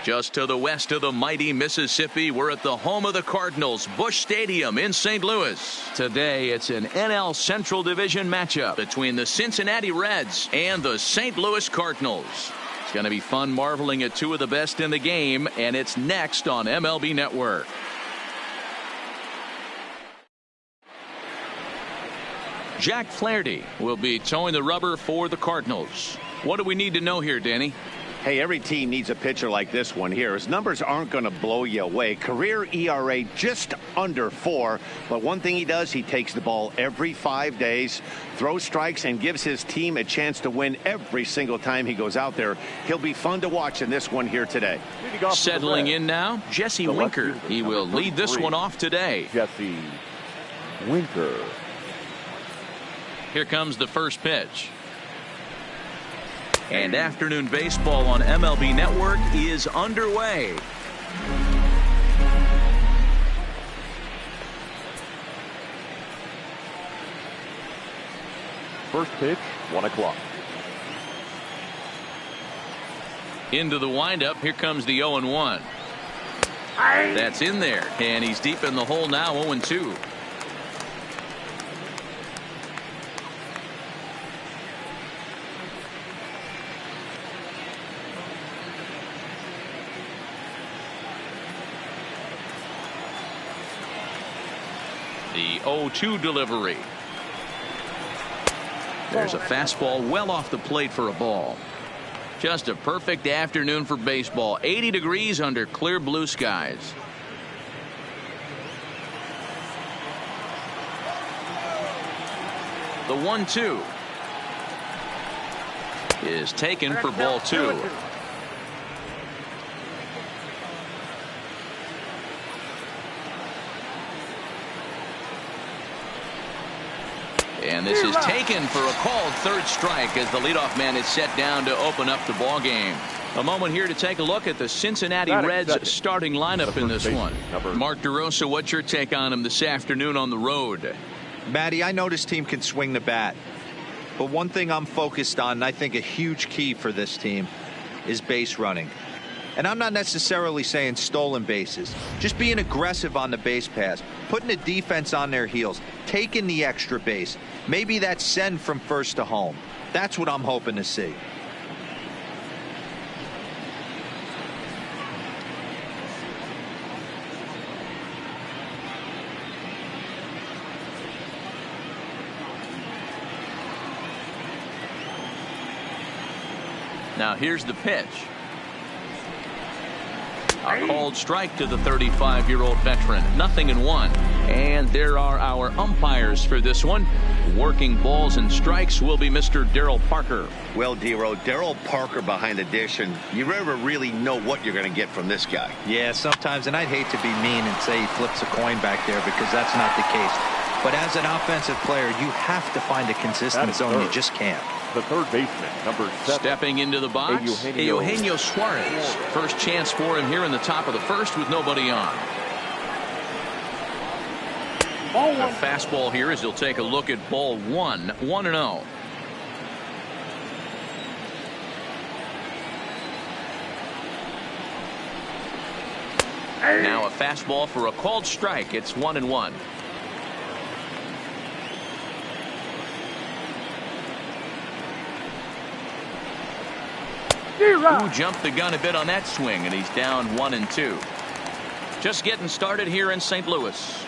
Just to the west of the mighty Mississippi, we're at the home of the Cardinals, Busch Stadium in St. Louis. Today, it's an NL Central Division matchup between the Cincinnati Reds and the St. Louis Cardinals. It's going to be fun marveling at two of the best in the game, and it's next on MLB Network. Jack Flaherty will be towing the rubber for the Cardinals. What do we need to know here, Danny? Hey, every team needs a pitcher like this one here. His numbers aren't going to blow you away. Career ERA just under 4. But one thing he does, he takes the ball every 5 days, throws strikes, and gives his team a chance to win every single time he goes out there. He'll be fun to watch in this one here today. Settling in now, Jesse Winker. He will lead this one off today. Jesse Winker. Here comes the first pitch. And afternoon baseball on MLB Network is underway. First pitch, 1 o'clock. Into the windup. Here comes the 0-1. That's in there. And he's deep in the hole now, 0-2. The 0-2 delivery. There's a fastball well off the plate for a ball. Just a perfect afternoon for baseball. 80 degrees under clear blue skies. The 1-2 is taken for ball 2. And this is taken for a called third strike as the leadoff man is set down to open up the ball game. A moment here to take a look at the Cincinnati Reds starting lineup in this one. Mark DeRosa, what's your take on him this afternoon on the road? Matty, I know this team can swing the bat, but one thing I'm focused on, and I think a huge key for this team, is base running. And I'm not necessarily saying stolen bases, just being aggressive on the base pass, putting the defense on their heels, taking the extra base. Maybe that send from first to home. That's what I'm hoping to see. Now here's the pitch. A called strike to the 35-year-old veteran. 0-1. And there are our umpires for this one. Working balls and strikes will be Mr. Darryl Parker. Well, Dero, Darryl Parker behind the dish, and you never really know what you're going to get from this guy. Yeah, sometimes, and I'd hate to be mean and say he flips a coin back there because that's not the case. But as an offensive player, you have to find a consistent zone. You just can't. The third baseman, number 7. Stepping into the box, Eugenio Suarez. First chance for him here in the top of the first with nobody on. A fastball here as he'll take a look at ball 1, 1-0. Now a fastball for a called strike. It's 1-1. Who jumped the gun a bit on that swing, and he's down 1-2. Just getting started here in St. Louis.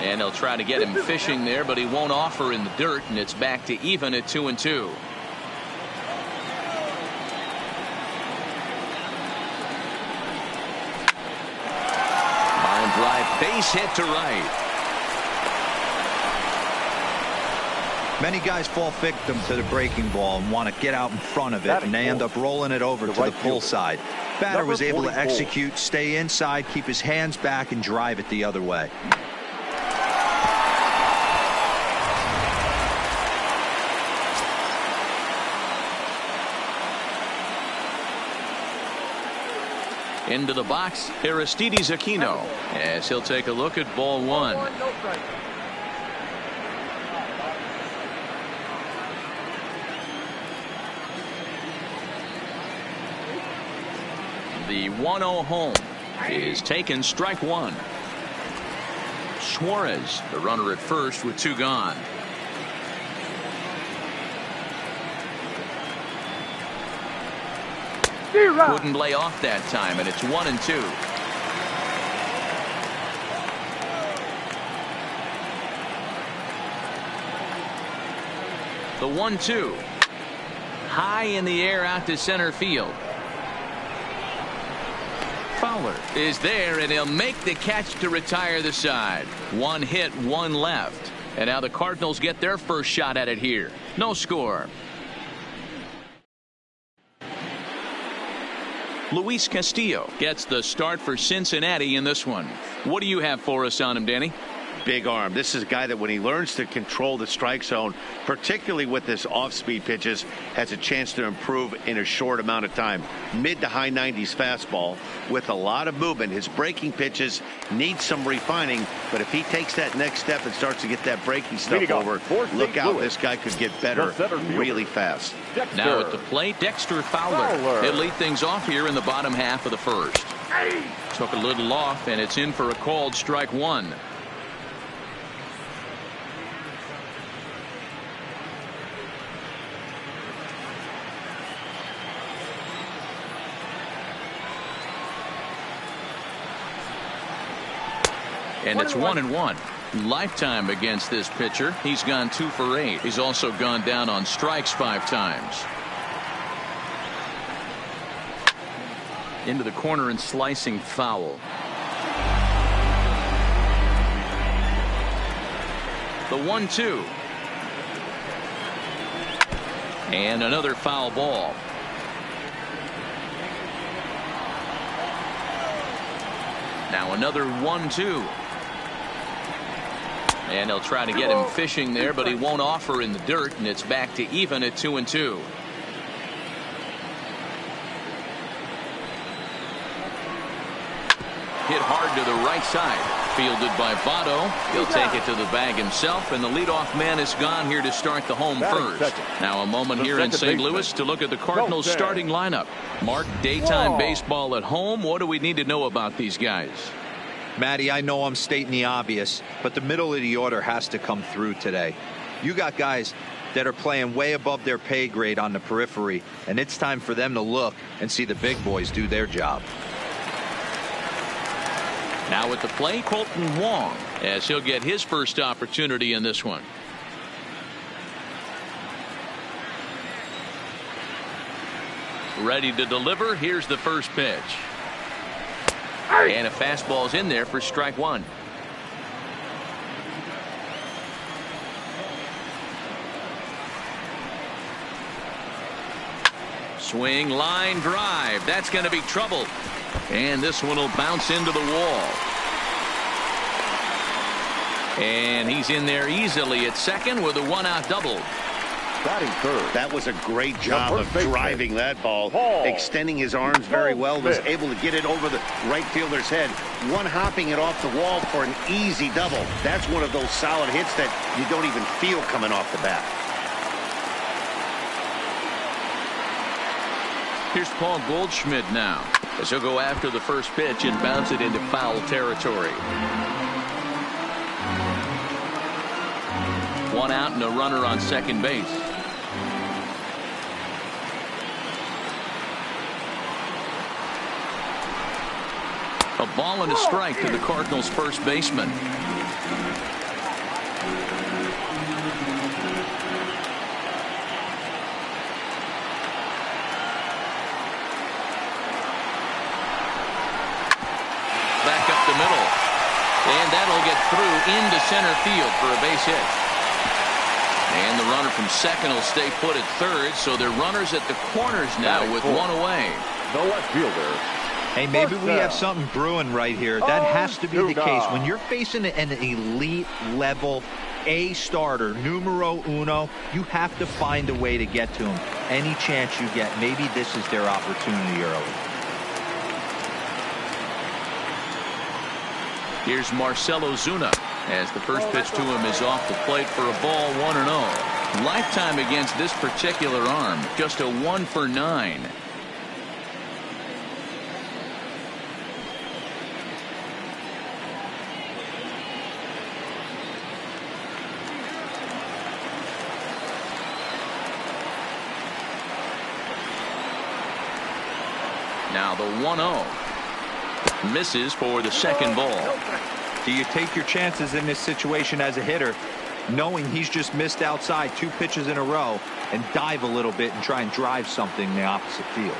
And they'll try to get him fishing there, but he won't offer in the dirt, and it's back to even at 2-2. Line drive, base hit to right. Many guys fall victim to the breaking ball and want to get out in front of it, and they end up rolling it over to the pull side. Batter was able to execute, stay inside, keep his hands back, and drive it the other way. Into the box, Aristides Aquino, as he'll take a look at ball 1. The 1-0 home is taken, strike one. Suarez, the runner at first with two gone. Couldn't lay off that time, and it's 1-2. The 1-2. High in the air out to center field. Fowler is there, and he'll make the catch to retire the side. One hit, one left. And now the Cardinals get their first shot at it here. No score. Luis Castillo gets the start for Cincinnati in this one. What do you have for us on him, Danny? Big arm. This is a guy that when he learns to control the strike zone, particularly with this off-speed pitches, has a chance to improve in a short amount of time. Mid to high 90s fastball with a lot of movement. His breaking pitches need some refining, but if he takes that next step and starts to get that breaking stuff over, look out, this guy could get better really fast. Now at the plate, Dexter Fowler. He'll lead things off here in the bottom half of the first. Took a little off, and it's in for a called strike one. And it's 1-1. Lifetime against this pitcher. He's gone 2 for 8. He's also gone down on strikes 5 times. Into the corner and slicing foul. The 1-2. And another foul ball. Now another 1-2. And he'll try to get him fishing there, but he won't offer in the dirt, and it's back to even at 2-2. Hit hard to the right side. Fielded by Votto. He'll take it to the bag himself, and the leadoff man is gone here to start the home first. Now a moment here in St. Louis to look at the Cardinals starting lineup. Mark, daytime baseball at home. What do we need to know about these guys? Matty, I know I'm stating the obvious, but the middle of the order has to come through today. You got guys that are playing way above their pay grade on the periphery, and it's time for them to look and see the big boys do their job. Now at the plate, Colton Wong, as he'll get his first opportunity in this one. Ready to deliver. Here's the first pitch. And a fastball's in there for strike one. Swing, line drive. That's going to be trouble. And this one will bounce into the wall. And he's in there easily at second with a one-out double. Batting third. That was a great job of driving that ball, extending his arms very well, was able to get it over the right fielder's head, one-hopping it off the wall for an easy double. That's one of those solid hits that you don't even feel coming off the bat. Here's Paul Goldschmidt now, as he'll go after the first pitch and bounce it into foul territory. One out and a runner on second base. A ball and a strike to the Cardinals' first baseman. Back up the middle. And that'll get through into center field for a base hit. And the runner from second will stay put at third, so they're runners at the corners now with one away. The left fielder. Hey, maybe we have something brewing right here. That has to be the case. When you're facing an elite level A starter, numero uno, you have to find a way to get to him. Any chance you get, maybe this is their opportunity early. Here's Marcell Ozuna, as the first pitch to him is off the plate for a ball, 1-0. Lifetime against this particular arm, just a 1 for 9. Now the 1-0. Misses for the second ball. Do you take your chances in this situation as a hitter, knowing he's just missed outside 2 pitches in a row, and dive a little bit and try and drive something in the opposite field?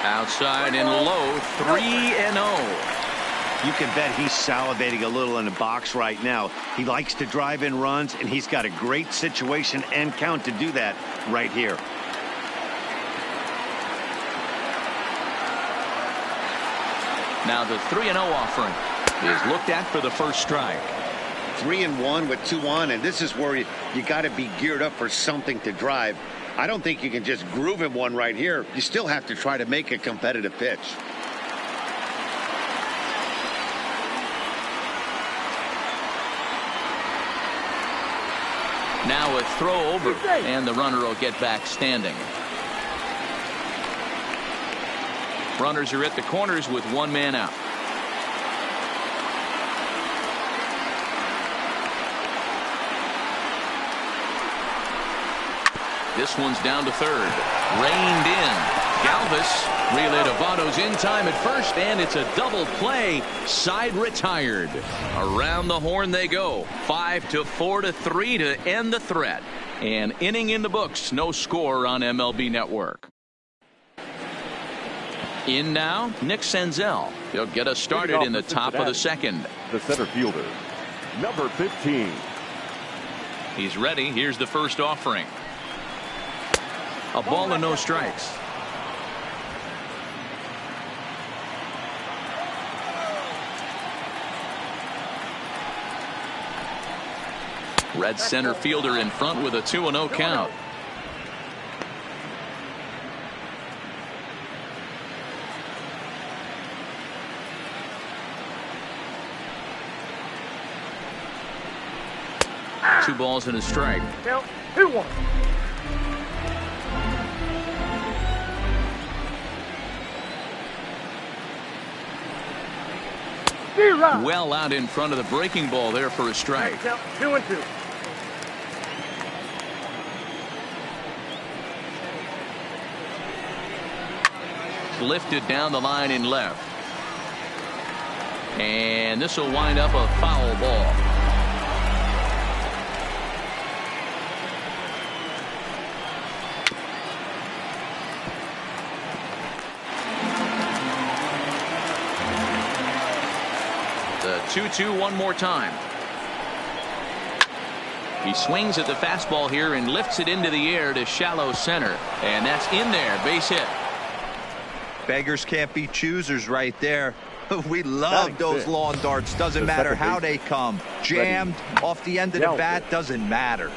Outside and low, 3-0. You can bet he's salivating a little in the box right now. He likes to drive in runs, and he's got a great situation and count to do that right here. Now the 3-0 offering is looked at for the first strike. 3-1 with 2 on, and this is where you got to be geared up for something to drive. I don't think you can just groove him one right here. You still have to try to make a competitive pitch. Now a throw over, and the runner will get back standing. Runners are at the corners with 1 man out. This one's down to third. Reined in. Galvis relay to Votto's in time at first, and it's a double play. Side retired. Around the horn they go. 5-4-3 to end the threat. An inning in the books. No score on MLB Network. In now, Nick Senzel. He'll get us started in the top of the second. The center fielder, number 15. He's ready. Here's the first offering. A ball and no strikes. Red center fielder in front with a 2-0 count. Two balls and a strike. 2-1. Well out in front of the breaking ball there for a strike. 2-2. Lifted down the line in left. And this will wind up a foul ball. The 2-2 one more time. He swings at the fastball here and lifts it into the air to shallow center. And that's in there. Base hit. Beggars can't be choosers right there. We love those lawn darts. Doesn't matter how they come. Jammed off the end of the bat, doesn't matter.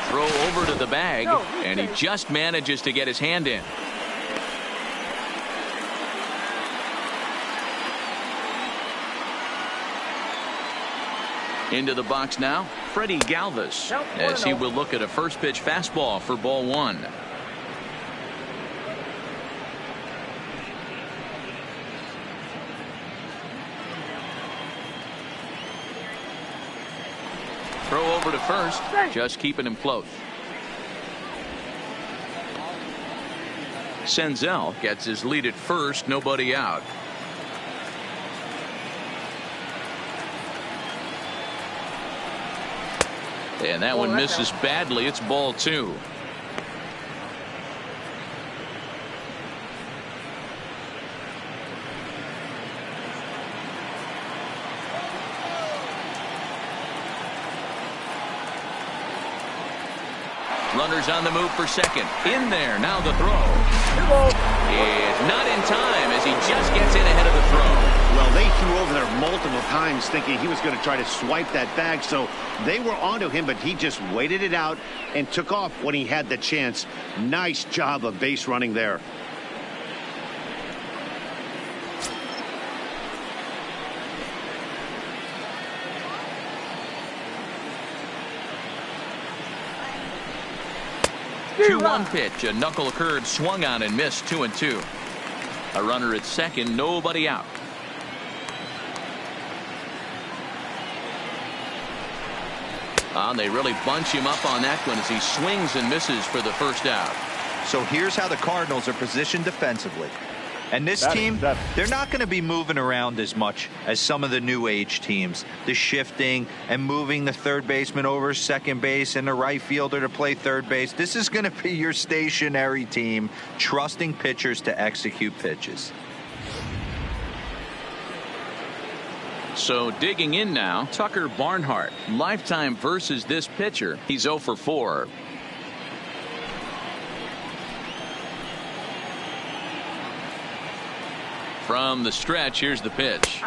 Throw over to the bag, and he just manages to get his hand in. Into the box now, Freddie Galvis, as he will look at a first pitch fastball for ball 1. Throw over to first, just keeping him close. Senzel gets his lead at first, nobody out. And that one misses badly. It's ball 2. Runners on the move for second. In there. Now the throw. It's not in time as he just gets in ahead of the throw. Well, they threw over there multiple times thinking he was going to try to swipe that bag, so they were onto him, but he just waited it out and took off when he had the chance. Nice job of base running there. The 2-1 pitch, a knuckle curve swung on and missed. 2-2. A runner at second, nobody out. They really bunch him up on that one as he swings and misses for the first out. So here's how the Cardinals are positioned defensively. And this team, they're not going to be moving around as much as some of the new age teams. The shifting and moving the third baseman over second base and the right fielder to play third base. This is going to be your stationary team, trusting pitchers to execute pitches. So digging in now, Tucker Barnhart. Lifetime versus this pitcher. He's 0 for 4. From the stretch, here's the pitch.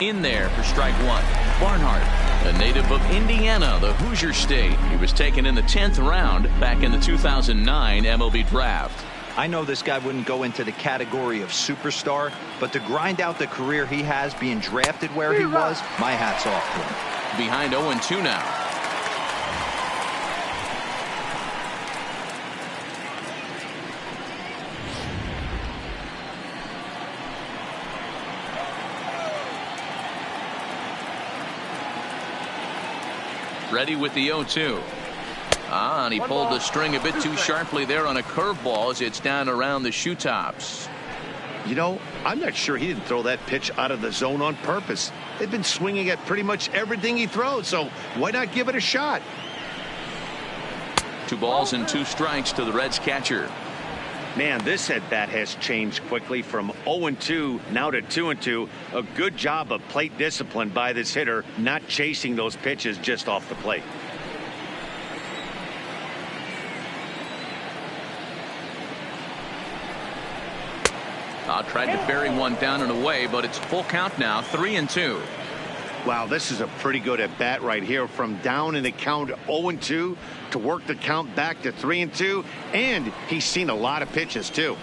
In there for strike one. Barnhart, a native of Indiana, the Hoosier State. He was taken in the 10th round back in the 2009 MLB draft. I know this guy wouldn't go into the category of superstar, but to grind out the career he has being drafted where he was, my hat's off to him. Behind 0-2 now. Ready with the 0-2. And he pulled the string a bit too sharply there on a curveball as it's down around the shoe tops. You know, I'm not sure he didn't throw that pitch out of the zone on purpose. They've been swinging at pretty much everything he throws, so why not give it a shot? 2 balls and 2 strikes to the Reds catcher. Man, this at bat has changed quickly from 0-2 now to 2-2. A good job of plate discipline by this hitter, not chasing those pitches just off the plate. Tried to bury one down and away, but it's full count now, 3-2. Wow, this is a pretty good at bat right here, from down in the count 0-2 to work the count back to 3-2, and he's seen a lot of pitches too.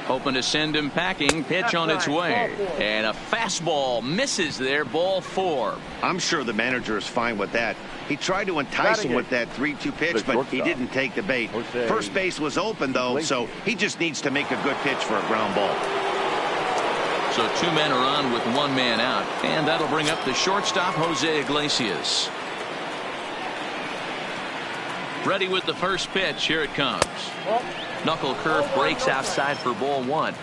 Hoping to send him packing. Pitch on its way, and a fastball misses there. Ball 4. I'm sure the manager is fine with that. He tried to entice him with that 3-2 pitch, but he didn't take the bait. First base was open though, so he just needs to make a good pitch for a ground ball. So 2 men are on with 1 man out, and that'll bring up the shortstop, Jose Iglesias. Ready with the first pitch. Here it comes. Knuckle curve breaks outside for ball 1.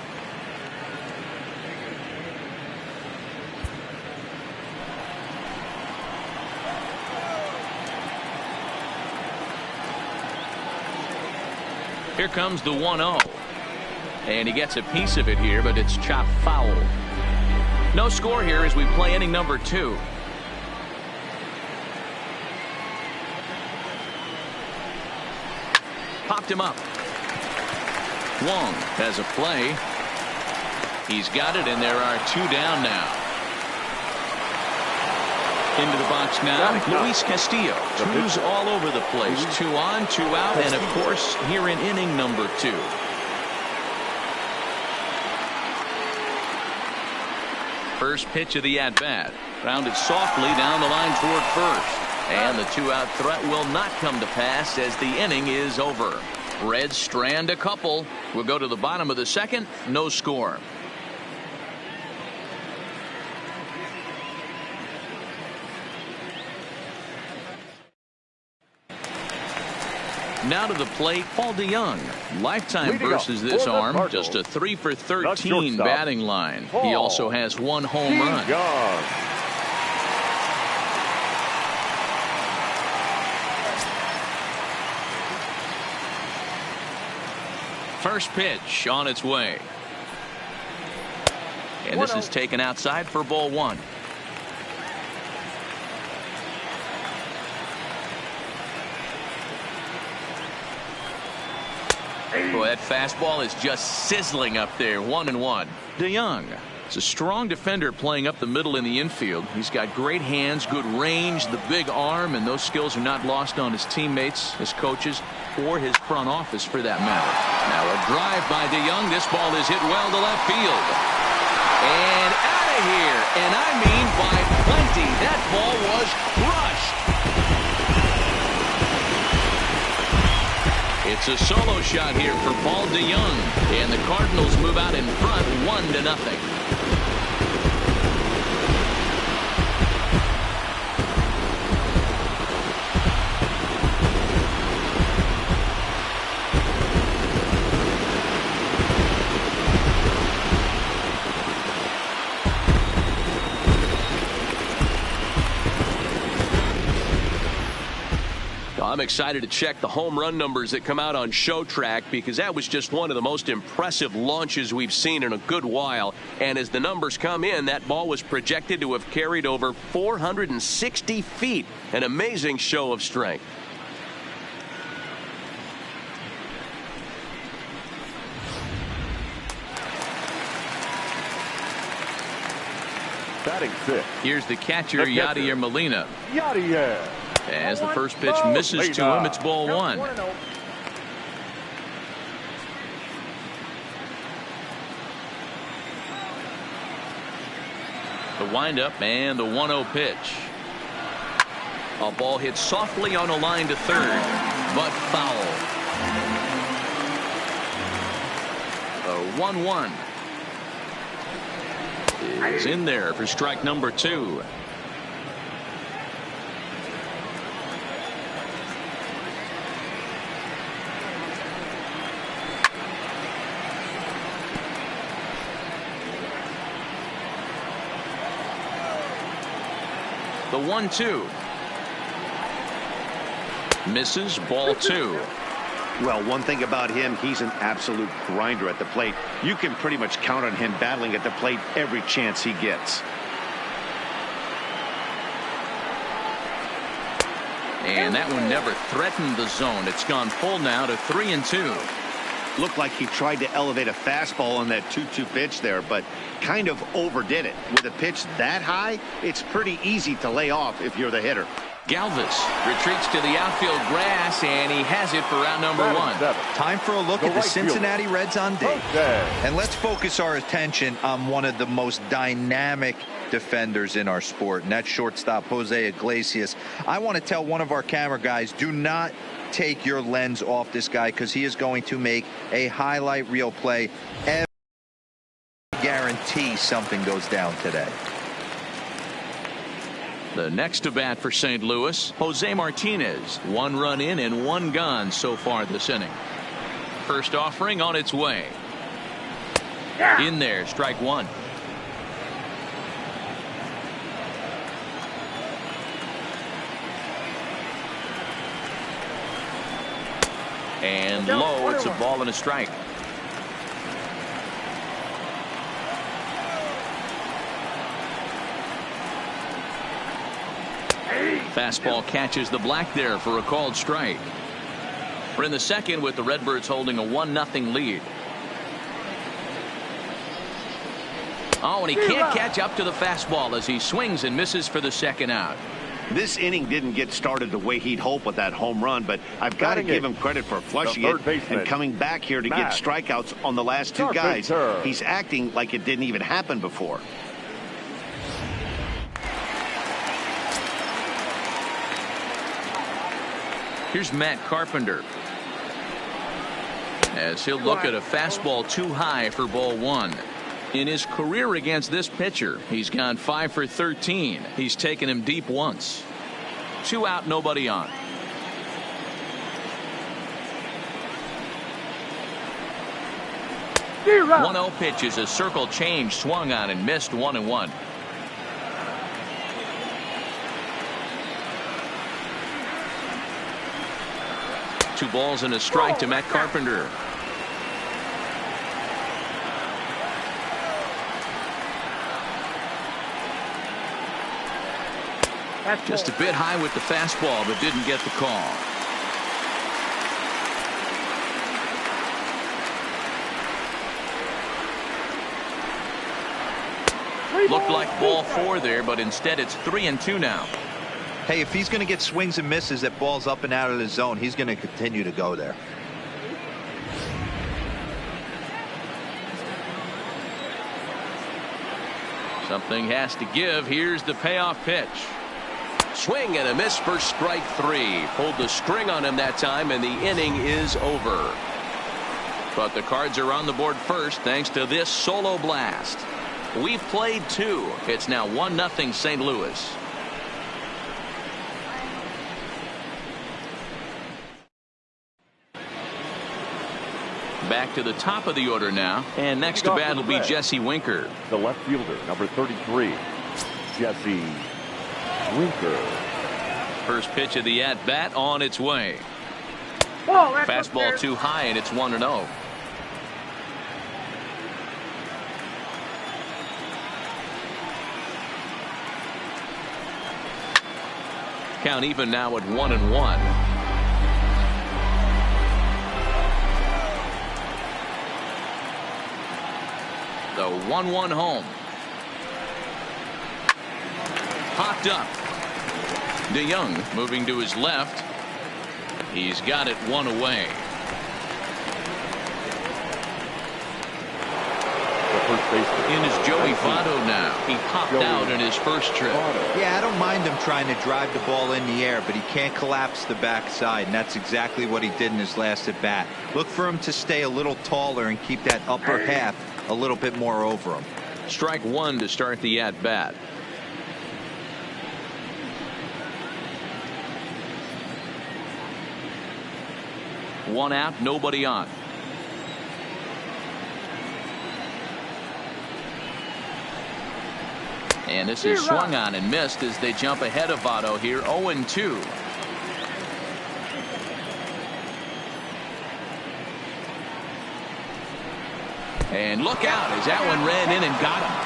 Here comes the 1-0. And he gets a piece of it here, but it's chopped foul. No score here as we play inning number 2. Popped him up. Wong has a play. He's got it, and there are 2 down now. Into the box now, Luis Castillo. 2's all over the place. 2 on, 2 out, and of course, here in inning number 2. First pitch of the at-bat. Grounded softly down the line toward first. And the 2-out threat will not come to pass as the inning is over. Reds strand a couple. We'll go to the bottom of the second. No score. Now to the plate, Paul DeYoung. Lifetime versus this arm, just a 3 for 13 batting line. He also has 1 home run. First pitch on its way. And this is taken outside for ball 1. Boy, that fastball is just sizzling up there. 1-1. DeYoung is a strong defender playing up the middle in the infield. He's got great hands, good range, the big arm, and those skills are not lost on his teammates, his coaches, or his front office for that matter. Now a drive by DeYoung. This ball is hit well to left field. And out of here. And I mean by plenty. That ball was crushed. It's a solo shot here for Paul DeYoung, and the Cardinals move out in front 1-0. I'm excited to check the home run numbers that come out on Show Track, because that was just one of the most impressive launches we've seen in a good while. And as the numbers come in, that ball was projected to have carried over 460 feet. An amazing show of strength. Batting fifth. Here's the catcher, Yadier Molina. Yadier. As the first pitch misses to him, it's ball one. The windup and the 1-0 pitch. A ball hit softly on a line to third, but foul. The 1-1 is in there for strike number 2. The 1-2 misses, ball 2. Well, one thing about him, he's an absolute grinder at the plate. You can pretty much count on him battling at the plate every chance he gets. And that one never threatened the zone. It's gone full now to 3-2. Looked like he tried to elevate a fastball on that 2-2 pitch there, but kind of overdid it. With a pitch that high, it's pretty easy to lay off if you're the hitter. Galvis retreats to the outfield grass, and he has it for round number 1. Time for a look at the Cincinnati Reds on deck. And let's focus our attention on one of the most dynamic defenders in our sport, and that's shortstop Jose Iglesias. I want to tell one of our camera guys, do not take your lens off this guy, because he is going to make a highlight reel play. Every guarantee something goes down today. The next to bat for St. Louis, Jose Martinez. 1 run in and 1 gone so far this inning. First offering on its way. In there, strike 1. And low, it's a ball and a strike. Fastball catches the black there for a called strike. We're in the second with the Redbirds holding a 1-0 lead. Oh, and he can't catch up to the fastball as he swings and misses for the second out. This inning didn't get started the way he'd hoped with that home run, but I've got to give him credit for flushing it and coming back here to get strikeouts on the last 2 guys. He's acting like it didn't even happen before. Here's Matt Carpenter, as he'll look at a fastball too high for ball 1. In his career against this pitcher, he's gone 5 for 13. He's taken him deep once. 2 out, nobody on. Zero. 1-0 pitch is a circle change, swung on and missed. 1-1. Two balls and a strike to Matt Carpenter. Just a bit high with the fastball, but didn't get the call. Looked like ball 4 there, but instead it's 3-2 now. Hey, if he's going to get swings and misses at balls up and out of the zone, he's going to continue to go there. Something has to give. Here's the payoff pitch. Swing and a miss for strike 3. Pulled the string on him that time, and the inning is over. But the Cards are on the board first thanks to this solo blast. We've played 2. It's now 1-0 St. Louis. Back to the top of the order now, and next to bat will be Jesse Winker. The left fielder, number 33, Jesse Winker. First pitch of the at-bat on its way. Ball, that's Fastball upstairs. too high, and it's 1-0. Count even now at 1-1. The 1-1 home. Popped up. DeYoung moving to his left. He's got it one away. In is Joey Votto now. He popped out in his first trip. Yeah, I don't mind him trying to drive the ball in the air, but he can't collapse the backside, and that's exactly what he did in his last at bat. Look for him to stay a little taller and keep that upper half a little bit more over him. Strike one to start the at bat. One out, nobody on. And this is swung on and missed as they jump ahead of Votto here, 0-2. And look out as that one ran in and got him.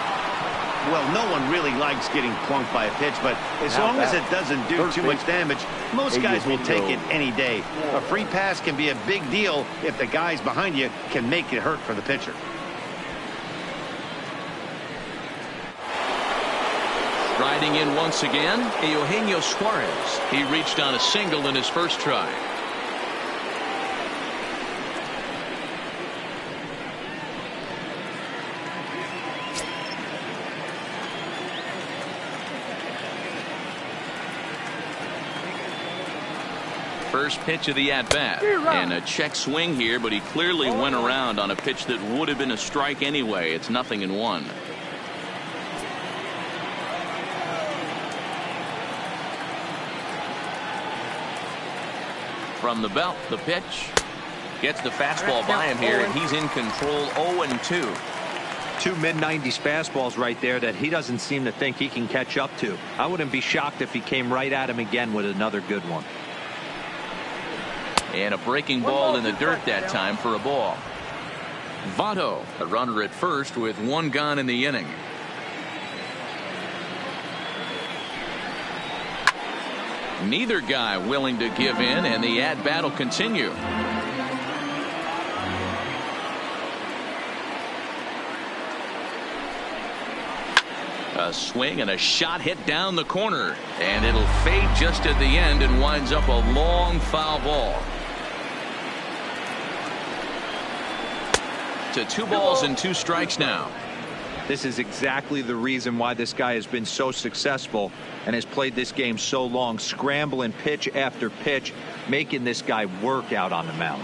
Well, no one really likes getting plunked by a pitch, but as long as it doesn't do too much damage, most guys will take it any day. A free pass can be a big deal if the guys behind you can make it hurt for the pitcher. Riding in once again, Eugenio Suarez. He reached on a single in his first try. First pitch of the at-bat. And a check swing here, but he clearly went around on a pitch that would have been a strike anyway. It's 0-1. From the belt, the pitch. Gets the fastball by him here, and he's in control, 0-2. Two mid-90s fastballs right there that he doesn't seem to think he can catch up to. I wouldn't be shocked if he came right at him again with another good one. And a breaking ball in the dirt that time for a ball. Votto, a runner at first with one gone in the inning. Neither guy willing to give in, and the at-bat will continue. A swing and a shot hit down the corner, and it'll fade just at the end and winds up a long foul ball. To 2 balls and 2 strikes now. This is exactly the reason why this guy has been so successful and has played this game so long, scrambling pitch after pitch, making this guy work out on the mound.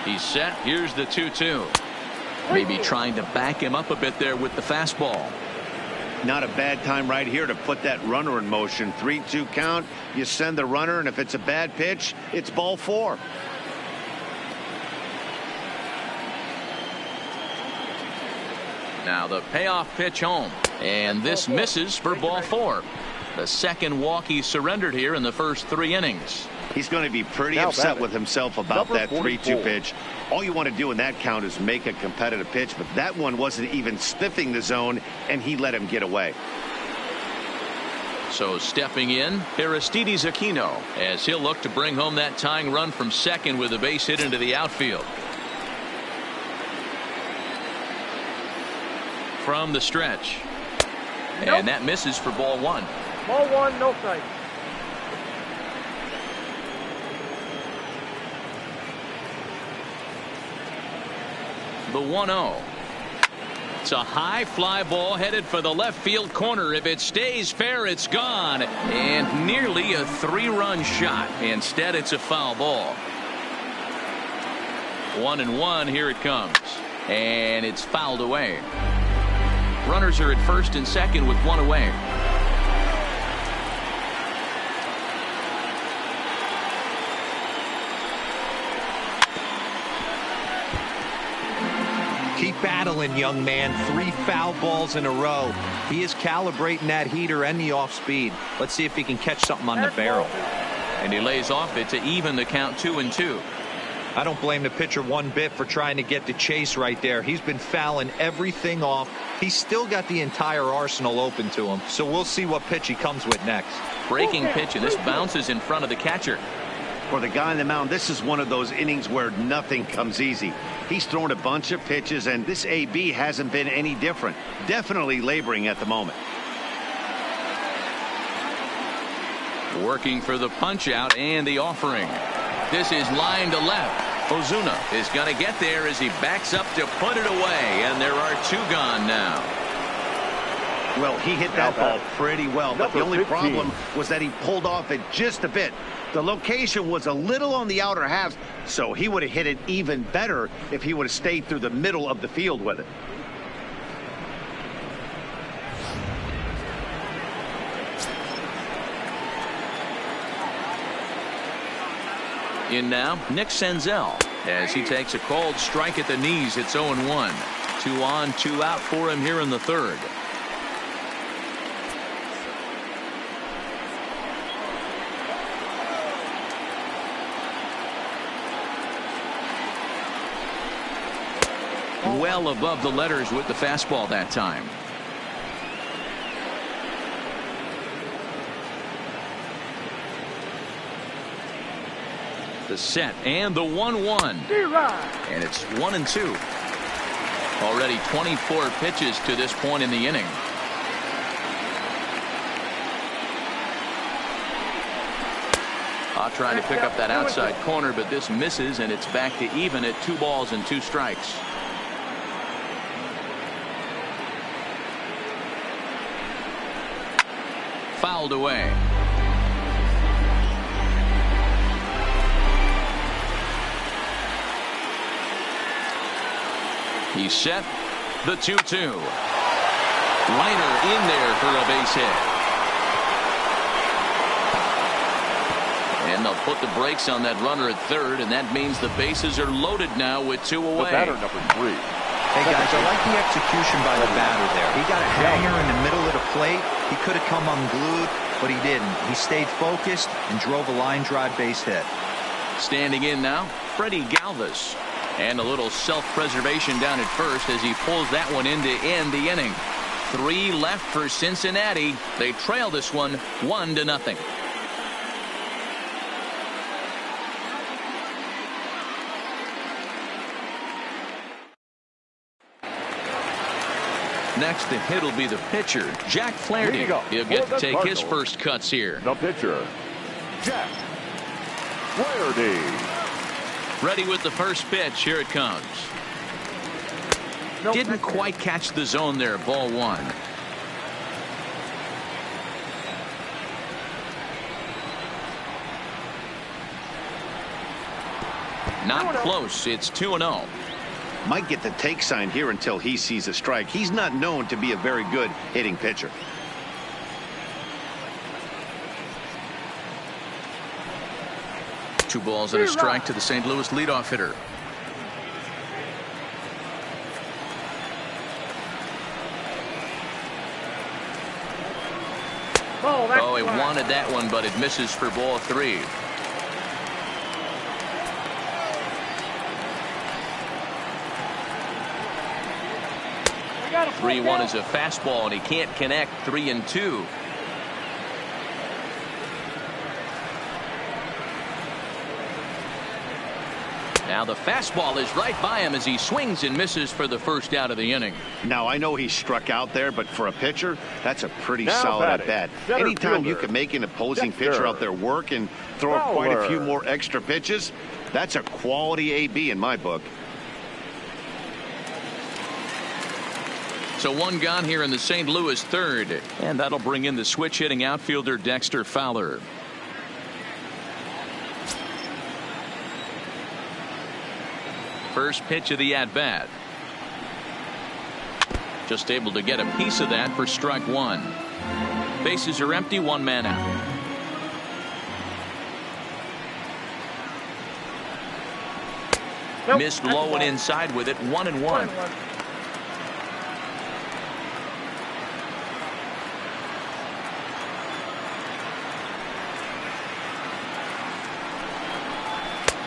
He's set. Here's the 2-2. Maybe trying to back him up a bit there with the fastball. Not a bad time right here to put that runner in motion. 3-2 count. You send the runner, and if it's a bad pitch, it's ball 4. Now the payoff pitch home, and this misses for ball 4. The second walk he surrendered here in the first 3 innings. He's going to be pretty upset with himself about that 3-2 pitch. All you want to do in that count is make a competitive pitch, but that one wasn't even sniffing the zone, and he let him get away. So stepping in, Aristides Aquino, as he'll look to bring home that tying run from second with a base hit into the outfield. From the stretch. And that misses for ball 1. Ball 1, no strike. The 1-0. It's a high fly ball headed for the left field corner. If it stays fair, it's gone. And nearly a 3-run shot. Instead, it's a foul ball. 1-1. Here it comes. And it's fouled away. Runners are at first and second with 1 away. Keep battling, young man. 3 foul balls in a row. He is calibrating that heater and the off speed. Let's see if he can catch something on the barrel. And he lays off it to even the count 2-2. I don't blame the pitcher one bit for trying to get the chase right there. He's been fouling everything off. He's still got the entire arsenal open to him. So we'll see what pitch he comes with next. Breaking pitch, and this bounces in front of the catcher. For the guy on the mound, this is one of those innings where nothing comes easy. He's thrown a bunch of pitches, and this AB hasn't been any different. Definitely laboring at the moment. Working for the punch out and the offering. This is line to left. Ozuna is going to get there as he backs up to put it away, and there are 2 gone now. Well, he hit that ball pretty well, but the only 15. problem was that he pulled off it just a bit. The location was a little on the outer half, so he would have hit it even better if he would have stayed through the middle of the field with it. In now, Nick Senzel, as he takes a cold strike at the knees. It's 0-1. 2 on, 2 out for him here in the 3rd. Well above the letters with the fastball that time. The set and the 1-1. And it's 1-2. Already 24 pitches to this point in the inning. Trying to pick up that outside corner, but this misses, and it's back to even at 2 balls and 2 strikes. Fouled away. He's set. The 2-2. Liner in there for a base hit. And they'll put the brakes on that runner at 3rd, and that means the bases are loaded now with 2 away. The batter, number 3. Hey, guys, I like the execution by the batter there. He got a hanger in the middle of the plate. He could have come unglued, but he didn't. He stayed focused and drove a line drive base hit. Standing in now, Freddie Galvis. And a little self-preservation down at first as he pulls that one in to end the inning. 3 left for Cincinnati. They trail this one 1-0. Next, the hit will be the pitcher, Jack Flaherty. He'll get to take his first cuts here. The pitcher, Jack Flaherty. Ready with the first pitch. Here it comes. Didn't quite catch the zone there. Ball 1. Not close. It's 2-0. Might get the take sign here until he sees a strike. He's not known to be a very good hitting pitcher. Two balls and a strike to the St. Louis leadoff hitter. Oh, he wanted that one, but it misses for ball 3. Three 3-1 is a fastball, and he can't connect. 3-2. Now the fastball is right by him as he swings and misses for the first out of the inning. Now I know he struck out there, but for a pitcher, that's a pretty now solid batting, at bat. center Anytime fielder, you can make an opposing Dexter pitcher out there work and throw quite a few more extra pitches, that's a quality AB in my book. So one gone here in the St. Louis third, and that'll bring in the switch hitting outfielder Dexter Fowler. First pitch of the at-bat. Just able to get a piece of that for strike one. Bases are empty, one man out. Missed low and inside with it, 1-1.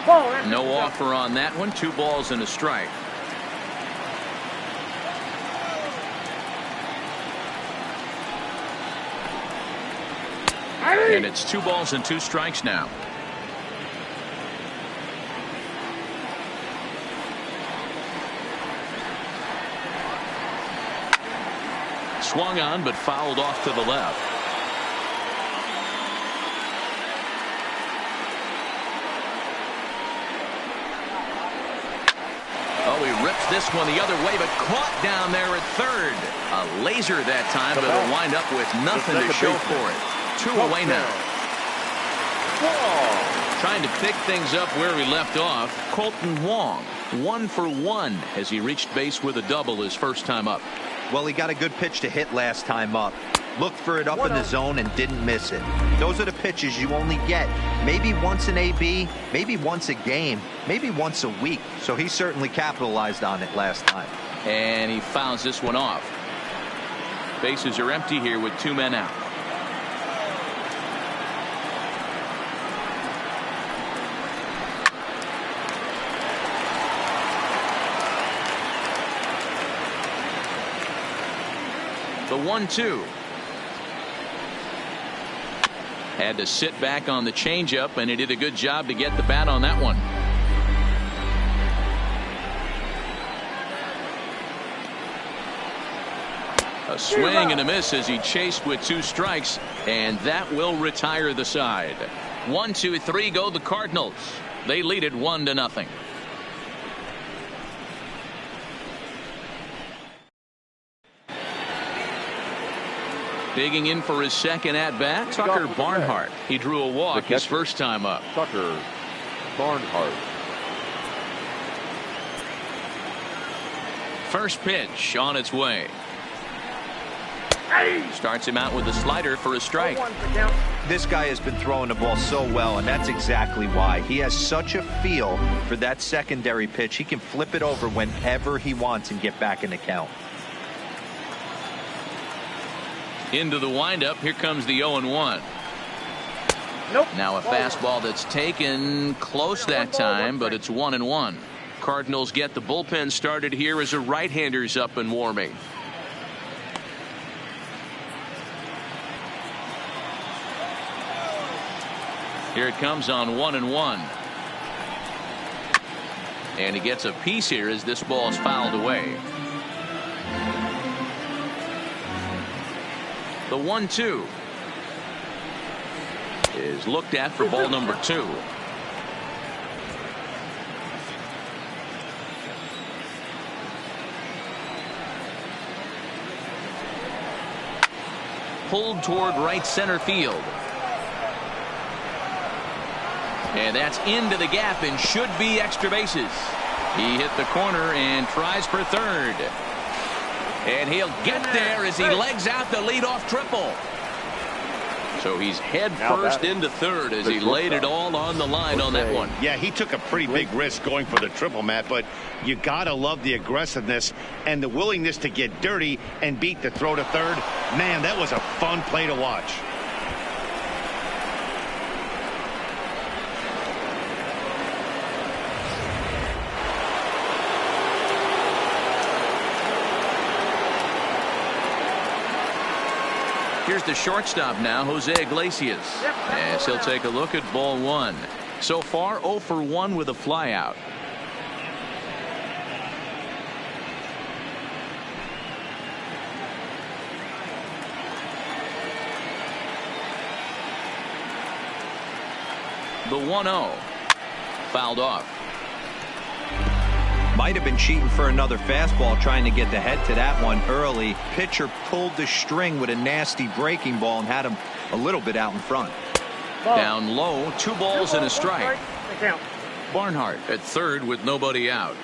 Ball, that's No it. offer on that one. 2 balls and a strike. And it's 2 balls and 2 strikes now. Swung on but fouled off to the left. Oh, he rips this one the other way, but caught down there at third. A laser that time, but it'll wind up with nothing to show for it. 2 away now. Trying to pick things up where he left off. Colton Wong, 1 for 1 as he reached base with a double his first time up. Well, he got a good pitch to hit last time up. Looked for it up in the zone and didn't miss it. Those are the pitches you only get maybe once an AB, maybe once a game, maybe once a week. So he certainly capitalized on it last time. And he fouls this one off. Bases are empty here with 2 men out. The 1-2. Had to sit back on the changeup, and he did a good job to get the bat on that one. A swing and a miss as he chased with 2 strikes, and that will retire the side. 1, 2, 3 go the Cardinals. They lead it 1-0. Digging in for his second at-bat, Tucker Barnhart. He drew a walk his first time up. Tucker Barnhart. First pitch on its way. Starts him out with a slider for a strike. This guy has been throwing the ball so well, and that's exactly why. He has such a feel for that secondary pitch. He can flip it over whenever he wants and get back in the count. Into the windup. Here comes the 0-1. Nope. Now a fastball that's taken close that time, but it's 1-1. Cardinals get the bullpen started here as a right-hander's up and warming. Here it comes on 1-1. And he gets a piece here as this ball is fouled away. The 1-2 is looked at for ball number 2. Pulled toward right center field. And that's into the gap and should be extra bases. He hit the corner and tries for third. And he'll get there as he legs out the leadoff triple. So he's head first into third as he laid it all on the line on that one. Yeah, he took a pretty big risk going for the triple, Matt, but you gotta love the aggressiveness and the willingness to get dirty and beat the throw to third. Man, that was a fun play to watch. Here's the shortstop now, Jose Iglesias, as he'll take a look at ball 1. So far 0 for 1 with a flyout. The 1-0 fouled off. Might have been cheating for another fastball, trying to get the head to that one early. Pitcher pulled the string with a nasty breaking ball and had him a little bit out in front. Down low, 2 balls and a strike. Barnhart at third with nobody out.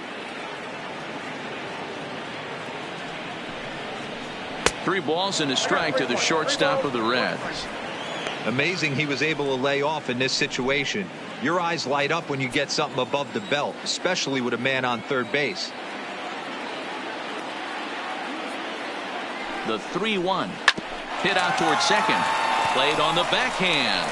3 balls and a strike to the shortstop of the Reds. Amazing he was able to lay off in this situation. Your eyes light up when you get something above the belt, especially with a man on third base. The 3-1 hit out toward second, played on the backhand.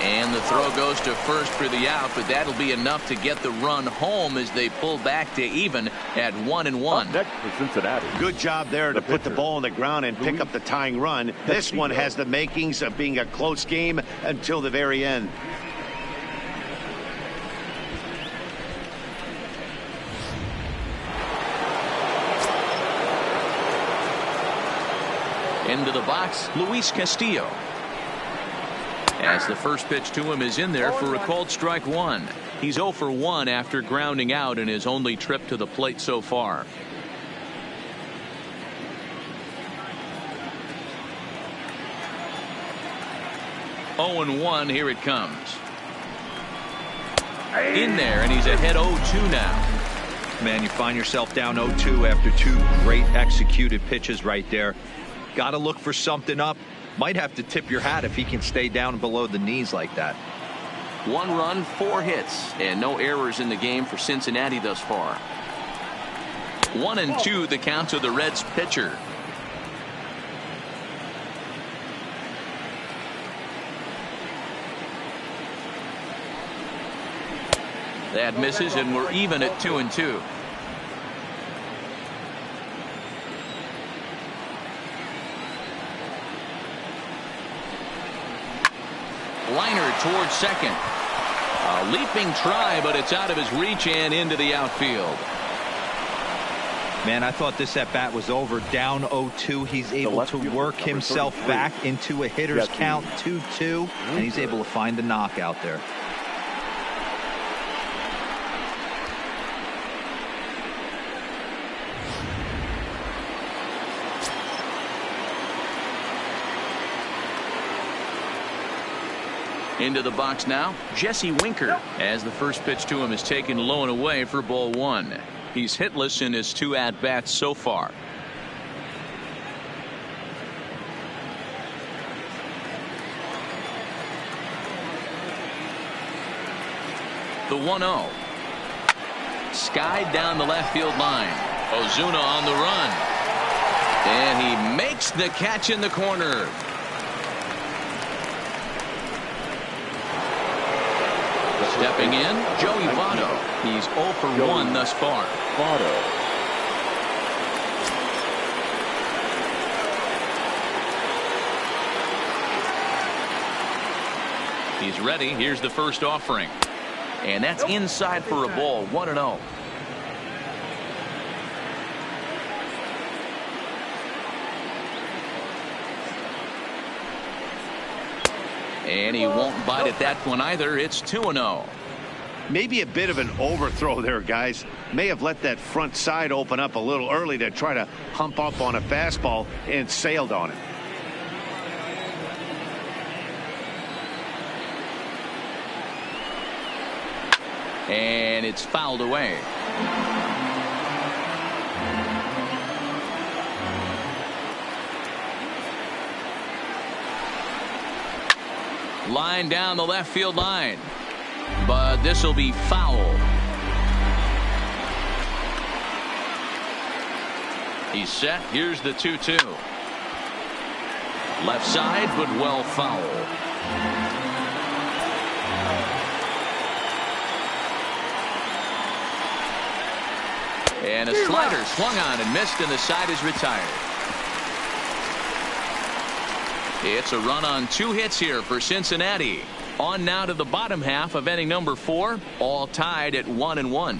And the throw goes to first for the out, but that'll be enough to get the run home as they pull back to even at 1-1. Up next for Cincinnati. Good job there to put the ball on the ground and pick up the tying run. This one has the makings of being a close game until the very end. Into the box, Luis Castillo. As the first pitch to him is in there for a called strike one. He's 0 for 1 after grounding out in his only trip to the plate so far. Oh and 1, here it comes. In there, and he's ahead 0-2 now. Man, you find yourself down 0-2 after 2 great executed pitches right there. Got to look for something up. Might have to tip your hat if he can stay down below the knees like that. 1 run, 4 hits, and no errors in the game for Cincinnati thus far. 1-2 the count to the Reds pitcher. That misses, and we're even at 2-2. Liner towards second. A leaping try, but it's out of his reach and into the outfield. Man, I thought this at bat was over. Down 0-2. He's able to work himself back into a hitter's count 2-2, and he's able to find the knockout there. Into the box now, Jesse Winker, as the first pitch to him is taken low and away for ball 1. He's hitless in his 2 at-bats so far. The 1-0. Skied down the left field line. Ozuna on the run. And he makes the catch in the corner. Stepping in, Joey Votto. He's 0 for 1 thus far. Votto. He's ready. Here's the first offering. And that's inside for a ball. 1-0. And he won't bite at that one either. It's 2-0. Maybe a bit of an overthrow there, guys. May have let that front side open up a little early to try to hump up on a fastball and sailed on it. And it's fouled away. Line down the left field line, but this will be foul. He's set. Here's the 2-2. Left side, but well foul. And a slider swung on and missed, and the side is retired. It's a run on 2 hits here for Cincinnati. On now to the bottom half of inning number 4, all tied at 1-1.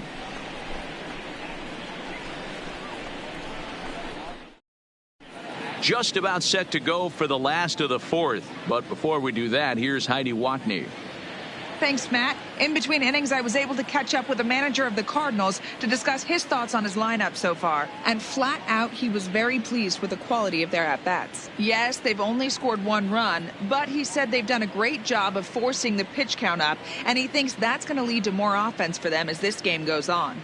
Just about set to go for the last of the 4th. But before we do that, here's Heidi Watney. Thanks, Matt. In between innings, I was able to catch up with the manager of the Cardinals to discuss his thoughts on his lineup so far. And flat out, he was very pleased with the quality of their at-bats. Yes, they've only scored 1 run, but he said they've done a great job of forcing the pitch count up, and he thinks that's going to lead to more offense for them as this game goes on.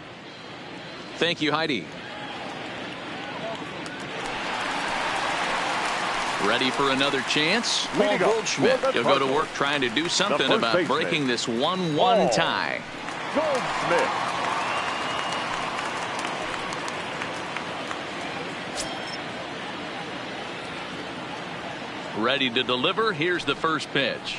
Thank you, Heidi. Ready for another chance? Paul Goldschmidt. He'll go to work trying to do something about breaking this 1-1 tie. Goldschmidt. Ready to deliver. Here's the first pitch.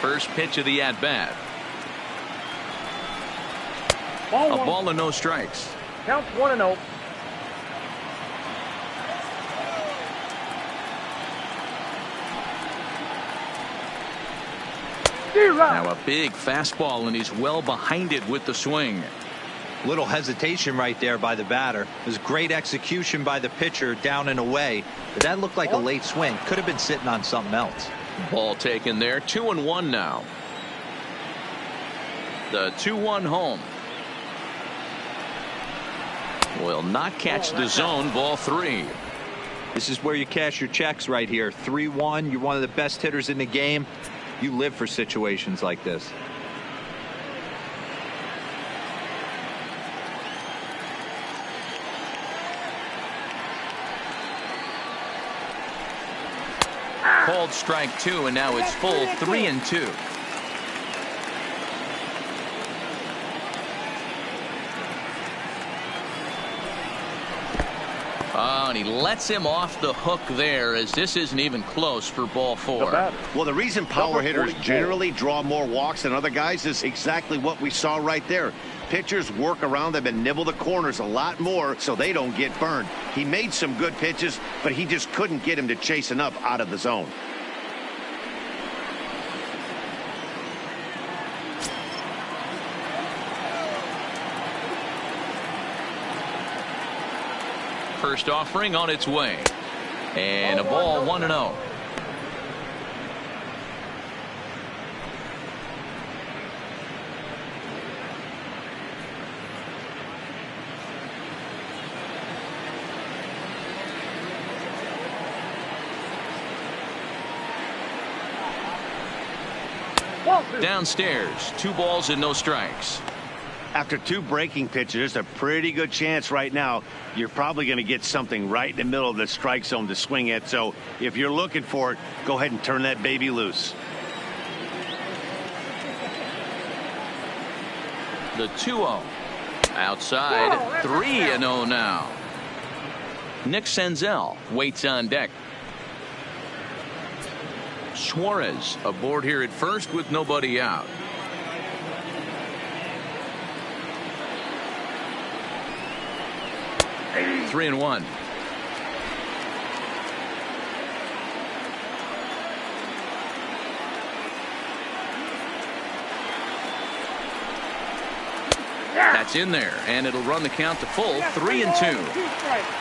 First pitch of the at-bat. Ball A one. ball and no strikes. Count 1-0. Now a big fastball, and he's well behind it with the swing. Little hesitation right there by the batter. It was great execution by the pitcher down and away, but that looked like a late swing. Could have been sitting on something else. Ball taken there. 2-1 now. The 2-1 home. Will not catch the zone. Ball 3. This is where you cash your checks right here. 3-1. You're one of the best hitters in the game. You live for situations like this. Called strike 2, and now it's full 3-2. Oh, and he lets him off the hook there, as this isn't even close for ball 4. Well, the reason power hitters generally draw more walks than other guys is exactly what we saw right there. Pitchers work around them and nibble the corners a lot more so they don't get burned. He made some good pitches, but he just couldn't get him to chase enough out of the zone. First offering on its way. And a ball 1-0. Downstairs, 2 balls and no strikes. After 2 breaking pitches, there's a pretty good chance right now you're probably going to get something right in the middle of the strike zone to swing at. So if you're looking for it, go ahead and turn that baby loose. The 2-0. Outside, 3-0 now. Nick Senzel waits on deck. Suarez aboard here at first with nobody out. Three and 1. That's in there, and it'll run the count to full 3-2.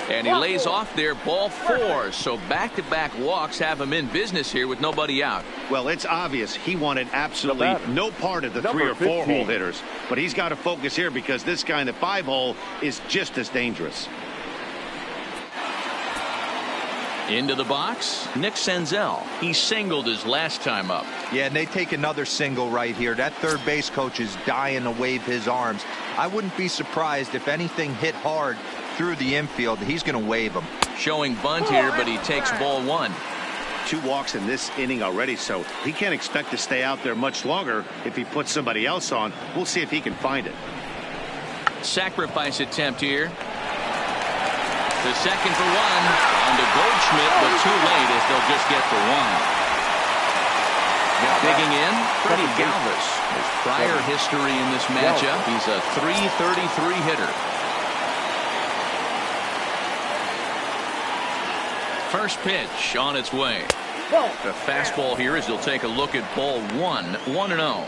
And he lays off there, ball 4. So back-to-back walks have him in business here with nobody out. Well, it's obvious he wanted absolutely no part of the 3 or 4 hole hitters. But he's got to focus here because this guy in the 5 hole is just as dangerous. Into the box, Nick Senzel. He singled his last time up. Yeah, and they take another single right here. That third base coach is dying to wave his arms. I wouldn't be surprised if anything hit hard through the infield. He's going to wave him. Showing bunt here, but he takes ball 1. 2 walks in this inning already, so he can't expect to stay out there much longer if he puts somebody else on. We'll see if he can find it. Sacrifice attempt here. The second for 1 on to Goldschmidt, but too late as they'll just get for 1. Digging in, Freddie Galvis. His prior history in this matchup, he's a .333 hitter. First pitch on its way. The fastball here as he'll take a look at ball 1, 1-0.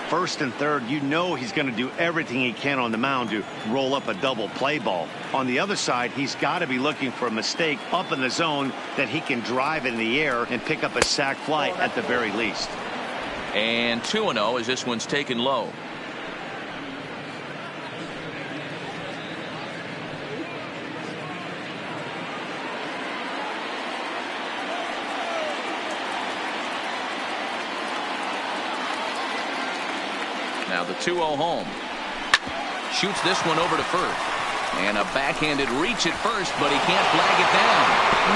First and third, you know he's going to do everything he can on the mound to roll up a double play ball. On the other side, he's got to be looking for a mistake up in the zone that he can drive in the air and pick up a sac fly at the very least. And 2-0 as this one's taken low. Now the 2-0 home. Shoots this one over to first. And a backhanded reach at first, but he can't flag it down.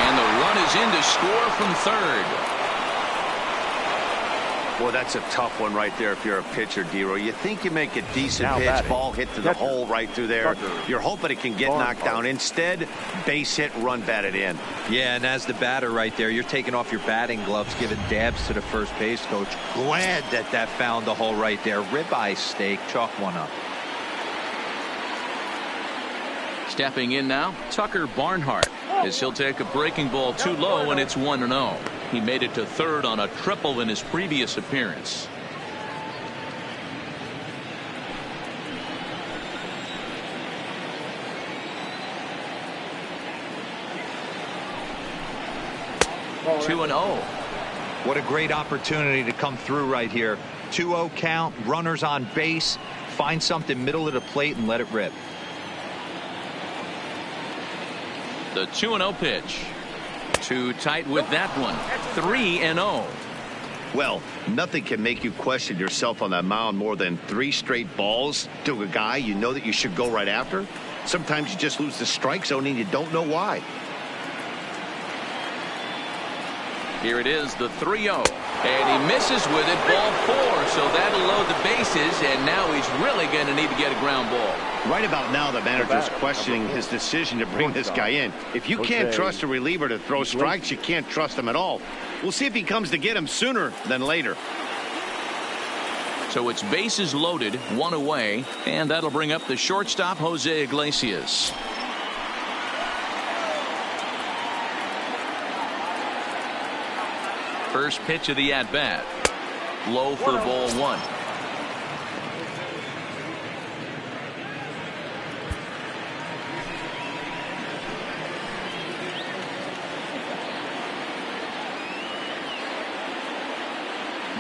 And the run is in to score from third. Well, that's a tough one right there if you're a pitcher, Dero. You think you make a decent Now pitch, batting. ball hit to the Catcher. hole right through there. Tucker. You're hoping it can get knocked down. Instead, base hit, run batted in. Yeah, and as the batter right there, you're taking off your batting gloves, giving dabs to the first base coach. Glad that found the hole right there. Ribeye steak, chalk one up. Stepping in now, Tucker Barnhart, as he'll take a breaking ball too low, and it's 1-0. He made it to third on a triple in his previous appearance. Two and 0. What a great opportunity to come through right here. 2-0 count, runners on base. Find something middle of the plate and let it rip. The 2-0 pitch. Too tight with that one. 3-0. Well, nothing can make you question yourself on that mound more than 3 straight balls to a guy you know that you should go right after. Sometimes you just lose the strike zone and you don't know why. Here it is, the 3-0. And he misses with it, ball 4. So that'll load the bases, and now he's really going to need to get a ground ball. Right about now, the manager's questioning his decision to bring this guy in. If you can't trust a reliever to throw strikes, you can't trust him at all. We'll see if he comes to get him sooner than later. So it's bases loaded, 1 away, and that'll bring up the shortstop, Jose Iglesias. First pitch of the at-bat. Low for ball 1.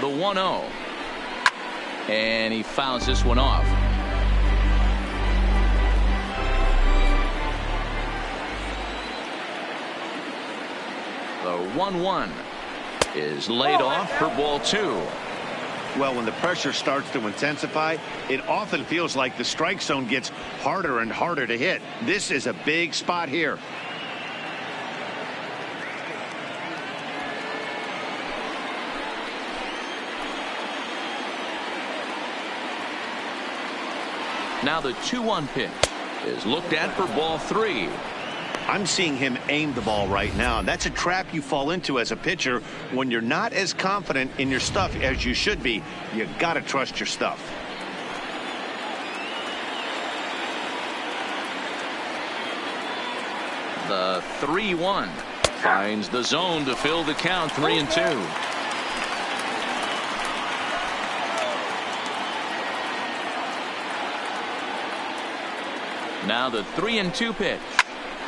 The 1-0. And he fouls this one off. The 1-1 is laid off for ball 2. Well, when the pressure starts to intensify, it often feels like the strike zone gets harder and harder to hit. This is a big spot here. Now the 2-1 pitch is looked at for ball 3. I'm seeing him aim the ball right now. That's a trap you fall into as a pitcher when you're not as confident in your stuff as you should be. You got to trust your stuff. The 3-1 finds the zone to fill the count. 3-2. Now the 3-2 pitch.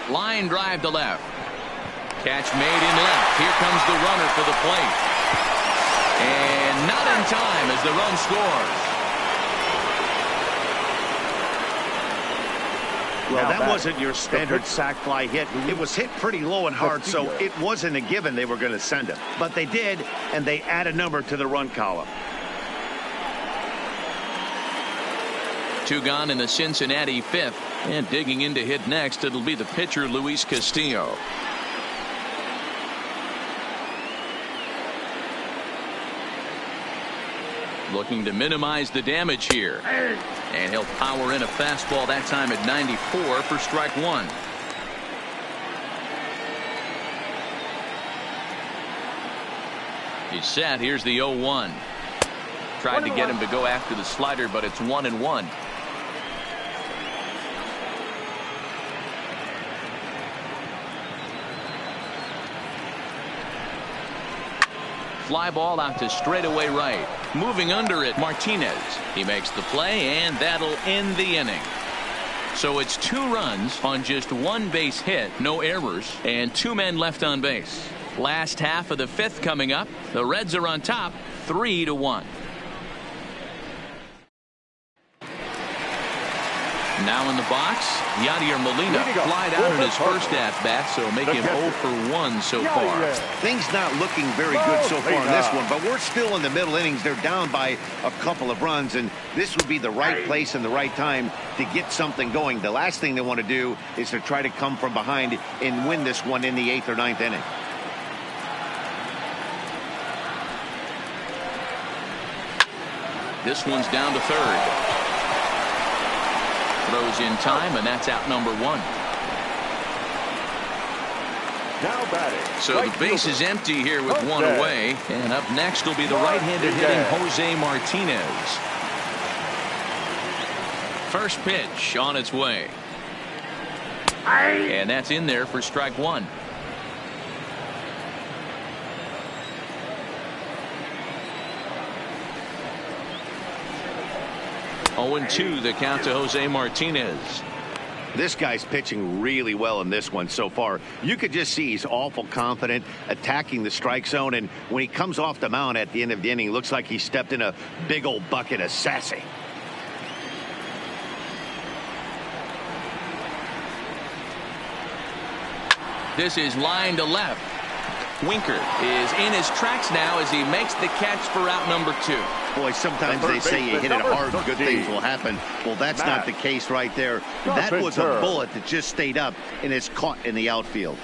Line drive to left. Catch made in left. Here comes the runner for the plate. And not in time as the run scores. Well, that wasn't your standard sac fly hit. It was hit pretty low and hard, so it wasn't a given they were going to send him. But they did, and they add a number to the run column. 2 gone in the Cincinnati 5th. And digging in to hit next, it'll be the pitcher, Luis Castillo. Looking to minimize the damage here. And he'll power in a fastball, that time at 94 for strike 1. He's set. Here's the 0-1. Tried to get him to go after the slider, but it's 1-1. Fly ball out to straightaway right. Moving under it, Martinez. He makes the play, and that'll end the inning. So it's 2 runs on just 1 base hit, no errors, and 2 men left on base. Last half of the 5th coming up. The Reds are on top, 3-1. Now in the box, Yadier Molina flied out in his first at-bat, so make him 0 for 1 so far. Things not looking very good so far in this one, but we're still in the middle innings. They're down by a couple of runs, and this would be the right place and the right time to get something going. The last thing they want to do is to try to come from behind and win this one in the 8th or 9th inning. This one's down to third. Throws in time, and that's out number one. Now batting. So the base is empty here with one away. And up next will be the right-handed hitting Jose Martinez. First pitch on its way. And that's in there for strike one. 0-2 the count to Jose Martinez. This guy's pitching really well in this one so far. You could just see he's awful confident attacking the strike zone, and when he comes off the mound at the end of the inning, looks like he stepped in a big old bucket of sassy. This is line to left. Winker is in his tracks now as he makes the catch for out number two. Boy, sometimes they say you hit it hard, good things will happen. Well, that's not the case right there. That was a bullet that just stayed up and is caught in the outfield.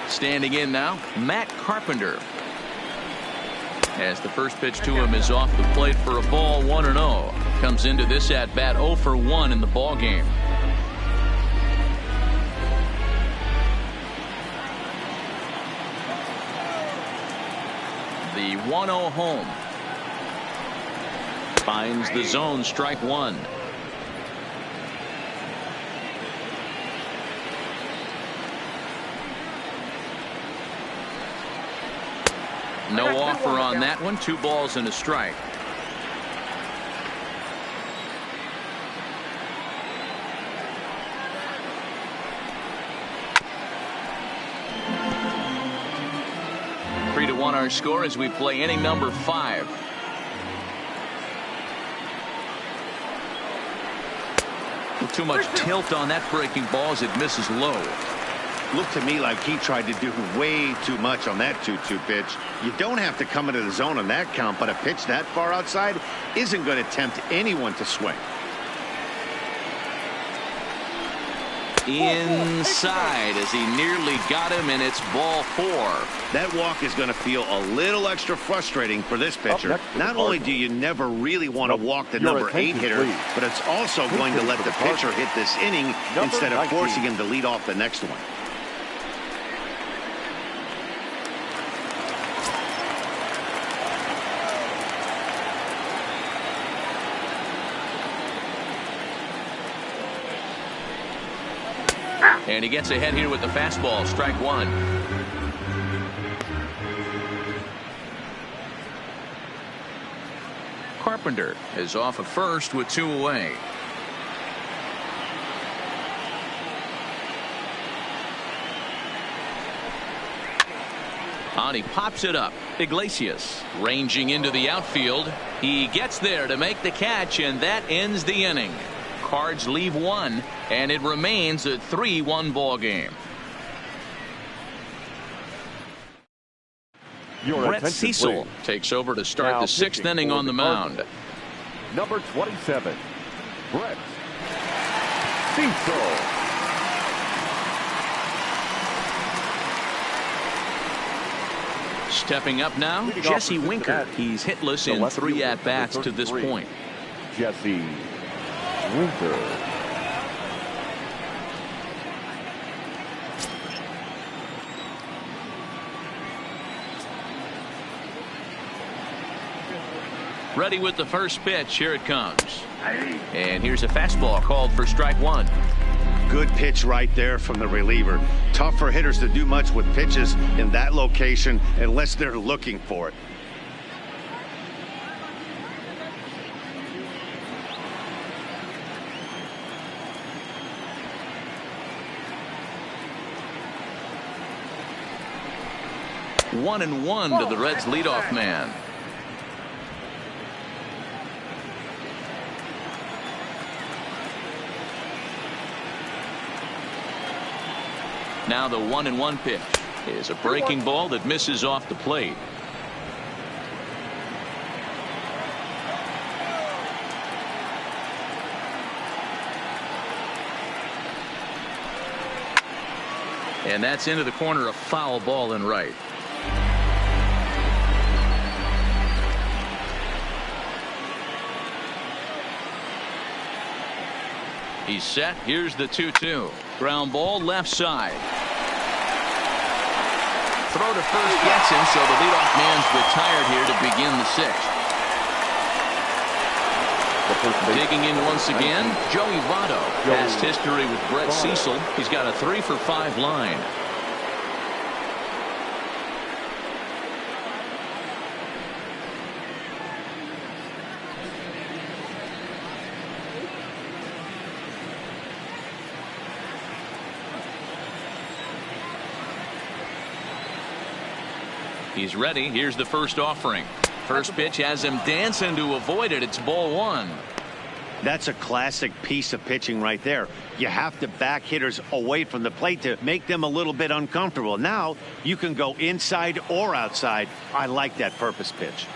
Standing in now, Matt Carpenter. As the first pitch to him is off the plate for a ball, 1-0. Comes into this at bat 0 for 1 in the ball game. The 1-0 home. Finds the zone, strike one. No offer on that one. 2 balls and a strike. Three to 1 our score as we play inning number 5. Too much tilt on that breaking ball as it misses low. Looked to me like he tried to do way too much on that 2-2 pitch. You don't have to come into the zone on that count, but a pitch that far outside isn't going to tempt anyone to swing. Inside as he nearly got him, and it's ball 4. That walk is going to feel a little extra frustrating for this pitcher. Not only do you never really want to walk the number 8 hitter, but it's also going to let the pitcher hit this inning instead of forcing him to lead off the next one. And he gets ahead here with the fastball, strike one. Carpenter is off of first with 2 away. On he pops it up. Iglesias ranging into the outfield. He gets there to make the catch, and that ends the inning. Cards leave 1, and it remains a 3-1 ball game. Brett Cecil takes over to start the 6th inning on the mound. Number 27, Brett Cecil. Stepping up now, Jesse Winker. He's hitless in 3 at-bats to this point. Jesse Winker. Ready with the first pitch. Here it comes. And here's a fastball called for strike one. Good pitch right there from the reliever. Tough for hitters to do much with pitches in that location unless they're looking for it. One and one to the Reds' leadoff man. Now the 1-1 pitch is a breaking ball that misses off the plate. And that's into the corner, a foul ball in right. He's set. Here's the 2-2. Ground ball left side. Throw to first gets him, so the leadoff man's retired here to begin the sixth. Digging in once again, Joey Votto. Past history with Brett Cecil. He's got a 3-for-5 line. He's ready. Here's the first offering. First pitch has him dancing to avoid it. It's ball one. That's a classic piece of pitching right there. You have to back hitters away from the plate to make them a little bit uncomfortable. Now you can go inside or outside. I like that purpose pitch.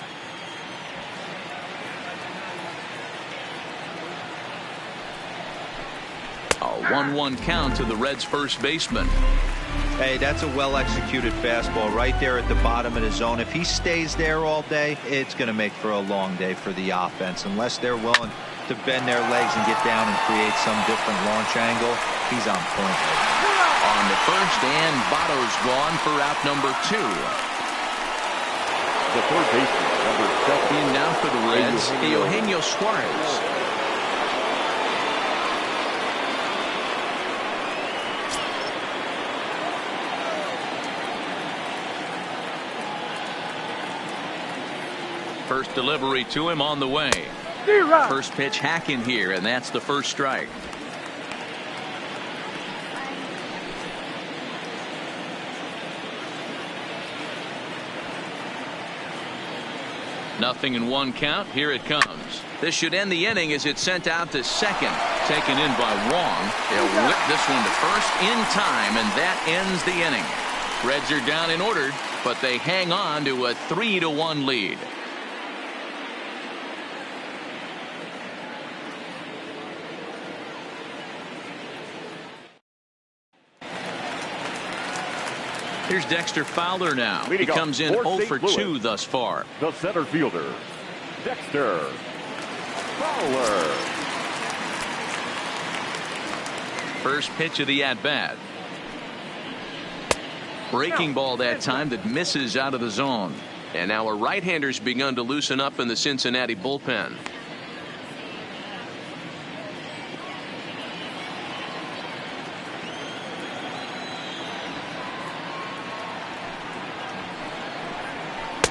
A 1-1 count to the Reds' first baseman. Hey, that's a well-executed fastball right there at the bottom of the zone. If he stays there all day, it's going to make for a long day for the offense. Unless they're willing to bend their legs and get down and create some different launch angle, he's on point. On the first, and Votto's gone for out number 2. The third baseman, number 7. In now for the Reds, Eugenio Suarez. First delivery to him on the way. First pitch hacking here, and that's the first strike. Nothing in one count. Here it comes. This should end the inning as it's sent out to second. Taken in by Wong. They'll whip this one to first in time, and that ends the inning. Reds are down and ordered, but they hang on to a 3-1 lead. Here's Dexter Fowler now. He comes in 0 for 2 thus far. The center fielder, Dexter Fowler. First pitch of the at-bat. Breaking ball that time that misses out of the zone. And now a right-hander's begun to loosen up in the Cincinnati bullpen.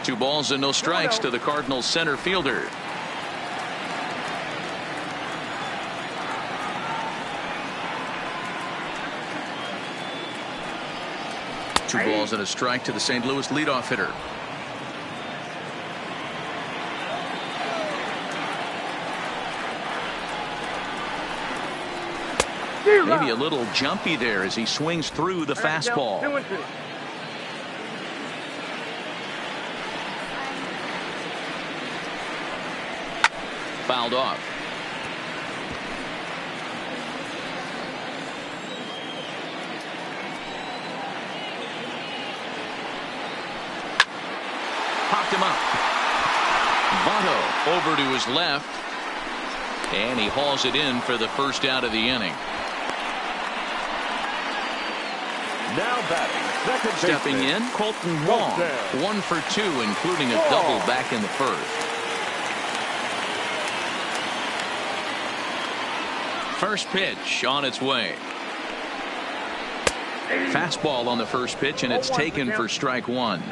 Two balls and no strikes to the Cardinals center fielder. Two balls and a strike to the St. Louis leadoff hitter. Maybe a little jumpy there as he swings through the fastball. Fouled off. Popped him up. Votto over to his left. And he hauls it in for the first out of the inning. Now batting, second Stepping baseman, in, Colton Wong. 1 for 2, including a double back in the first. First pitch on its way. Fastball on the first pitch, and it's taken for strike one.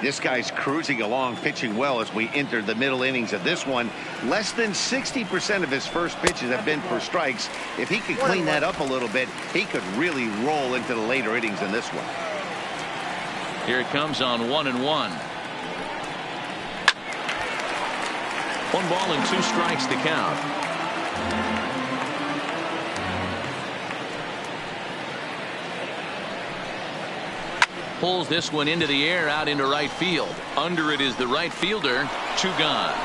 This guy's cruising along, pitching well as we enter the middle innings of this one. Less than 60% of his first pitches have been for strikes. If he could clean that up a little bit, he could really roll into the later innings in this one. Here it comes on 1-1. 1 ball and 2 strikes to count. Pulls this one into the air out into right field. Under it is the right fielder. 2 gone.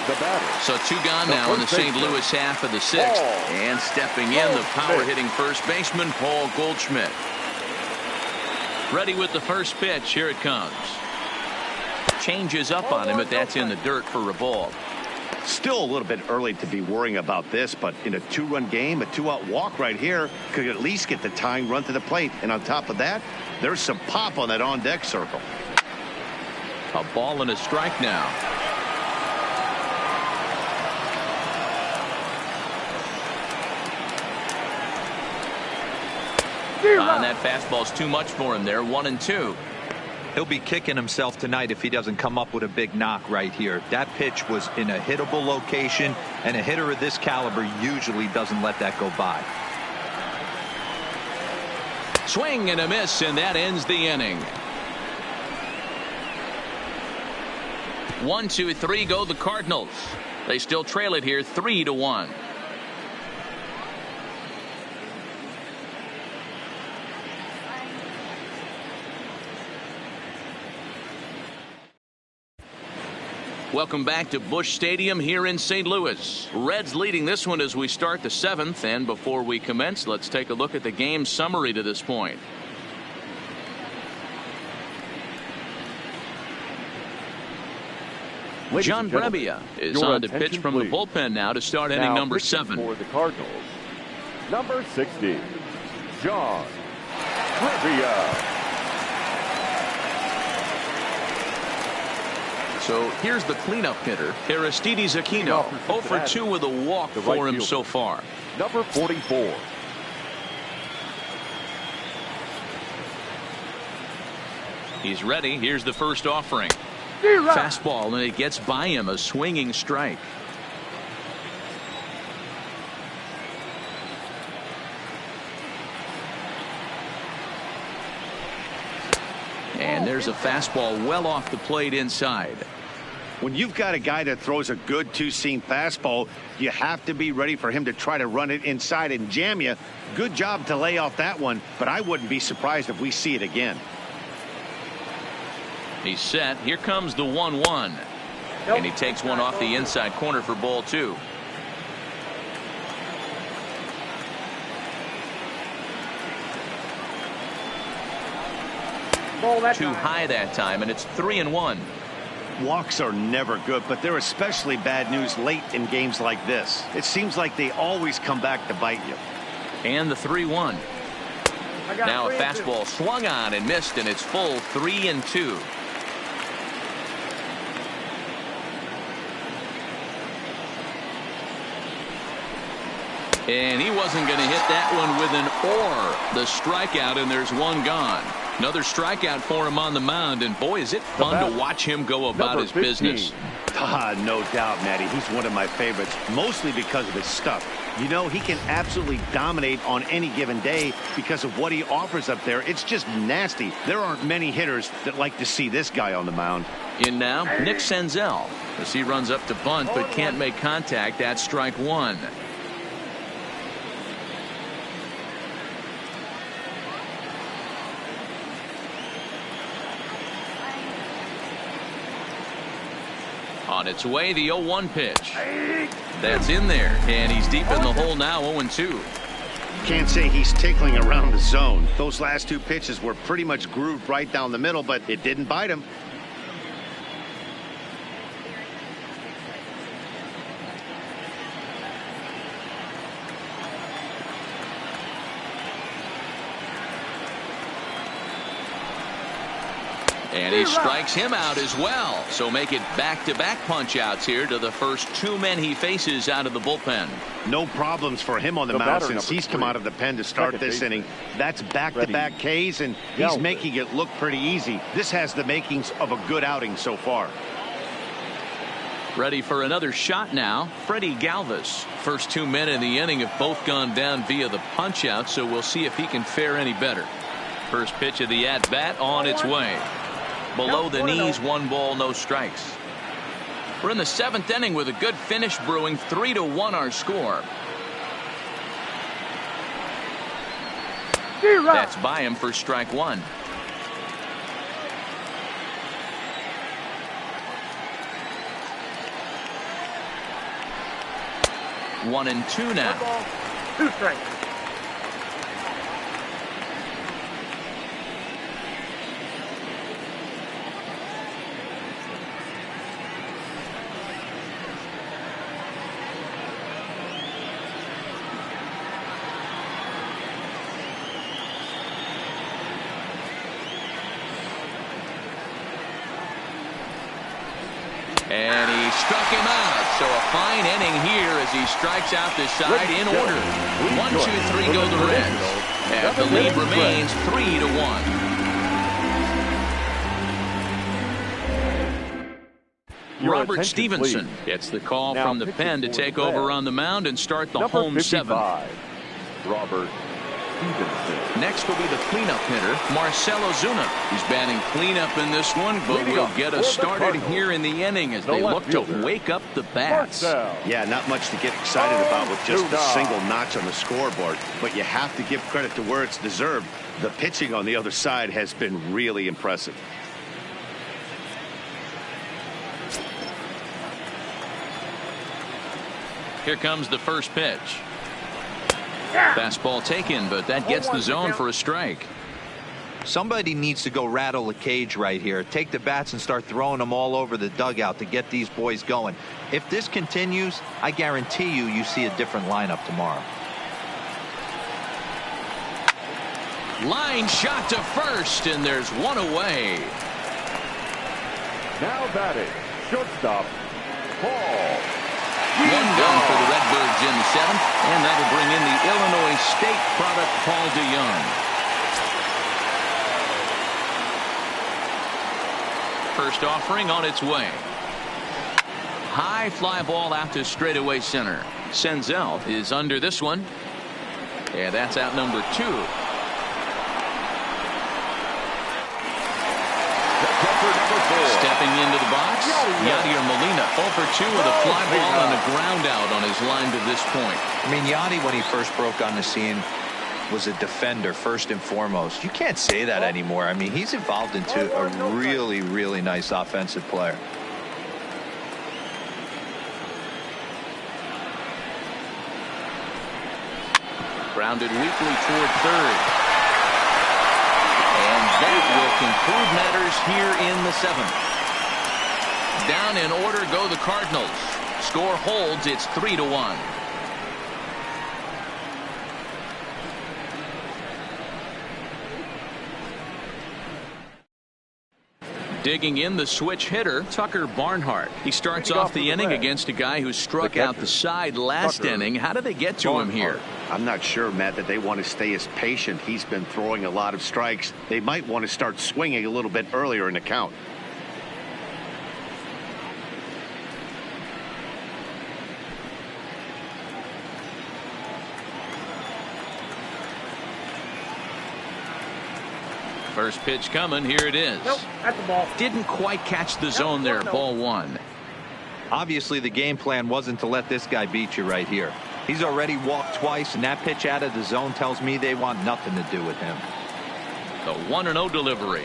The batter. So two gone now in the St. Louis half of the sixth. And stepping in, the power-hitting first baseman, Paul Goldschmidt. Ready with the first pitch. Here it comes. Changes up on him, but that's in the dirt for a ball. Still a little bit early to be worrying about this, but in a two-run game, a two-out walk right here could at least get the tying run to the plate. And on top of that, there's some pop on that on-deck circle. A ball and a strike now. And that fastball's too much for him there. 1-2. He'll be kicking himself tonight if he doesn't come up with a big knock right here. That pitch was in a hittable location, and a hitter of this caliber usually doesn't let that go by. Swing and a miss, and that ends the inning. 1, 2, 3 go the Cardinals. They still trail it here 3-1. Welcome back to Busch Stadium here in St. Louis. Reds leading this one as we start the seventh. And before we commence, let's take a look at the game summary to this point. John Brebbia is on to pitch from the bullpen now to start inning number 7. For the Cardinals, number 60, John Brebbia. So here's the cleanup hitter, Aristides Aquino. 0 for 2 with a walk for him so far. Number 44. He's ready. Here's the first offering. Fastball, and it gets by him, a swinging strike. And there's a fastball well off the plate inside. When you've got a guy that throws a good two-seam fastball, you have to be ready for him to try to run it inside and jam you. Good job to lay off that one, but I wouldn't be surprised if we see it again. He's set. Here comes the 1-1. And he takes one off the inside corner for ball 2. Too high that time, and it's 3-1. Walks are never good, but they're especially bad news late in games like this. It seems like they always come back to bite you. And the 3-1. Now a fastball swung on and missed, and it's full 3-2. And he wasn't going to hit that one with an or. The strikeout, and there's one gone. Another strikeout for him on the mound, and boy, is it fun to watch him go about his business. No doubt, Matty. He's one of my favorites, mostly because of his stuff. You know, he can absolutely dominate on any given day because of what he offers up there. It's just nasty. There aren't many hitters that like to see this guy on the mound. In now, Nick Senzel, as he runs up to bunt but can't make contact. That's strike 1. On its way, the 0-1 pitch. That's in there, and he's deep in the hole now, 0-2. Can't say he's tickling around the zone. Those last two pitches were pretty much grooved right down the middle, but it didn't bite him. And he strikes him out as well. So make it back-to-back punch-outs here to the first 2 men he faces out of the bullpen. No problems for him on the mound since he's come out of the pen to start this inning. That's back-to-back Ks, and he's making it look pretty easy. This has the makings of a good outing so far. Ready for another shot now, Freddie Galvis. First 2 men in the inning have both gone down via the punch-out, so we'll see if he can fare any better. First pitch of the at-bat on its way. Below the knees, 1 ball, no strikes. We're in the 7th inning with a good finish brewing. 3-1 our score. That's by him for strike 1. 1-2 now. 2 strikes. And he struck him out. So a fine inning here as he strikes out the side in order. 1-2-3 go the Reds. And the lead remains 3-1. Robert Stevenson gets the call from the pen to take over on the mound and start the home 7th. Robert Stevenson. Next will be the cleanup hitter, Marcell Ozuna. He's batting cleanup in this one, but will get us started here in the inning as they look to wake up the bats. Yeah, not much to get excited about with just a single notch on the scoreboard, but you have to give credit to where it's deserved. The pitching on the other side has been really impressive. Here comes the first pitch. Fastball taken, but that gets the zone for a strike. Somebody needs to go rattle the cage right here. Take the bats and start throwing them all over the dugout to get these boys going. If this continues, I guarantee you see a different lineup tomorrow. Line shot to first, and there's one away. Now batting, shortstop, Paul. One down for the Redbirds in the 7th, and that'll bring in the Illinois State product, Paul DeYoung. First offering on its way. High fly ball out to straightaway center. Senzel is under this one. Yeah, that's out number 2. Stepping into the box, Yadier Molina 0 for 2 with a fly ball and a ground out on his line to this point. I mean, Yadi, when he first broke on the scene, was a defender first and foremost. You can't say that anymore. I mean, he's evolved into a really, really nice offensive player. Grounded weakly toward third. And that will conclude matters here in the 7th. Down in order go the Cardinals. Score holds, it's 3-1. Digging in the switch hitter, Tucker Barnhart. He starts off the inning against a guy who struck out the side last inning. How did they get to him here? I'm not sure, Matt, that they want to stay as patient. He's been throwing a lot of strikes. They might want to start swinging a little bit earlier in the count. First pitch coming. Here it is. Nope, that's the ball. Didn't quite catch the zone there. Ball 1. Obviously, the game plan wasn't to let this guy beat you right here. He's already walked twice, and that pitch out of the zone tells me they want nothing to do with him. The 1-0 delivery.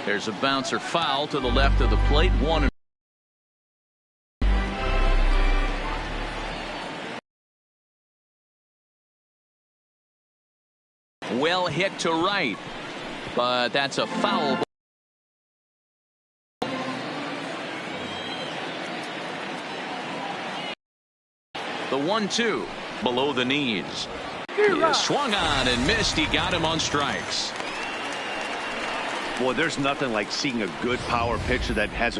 There's a bouncer foul to the left of the plate. 1-0. Well hit to right. But that's a foul ball. The 1-2 below the knees. He swung on and missed. He got him on strikes. Boy, there's nothing like seeing a good power pitcher that has a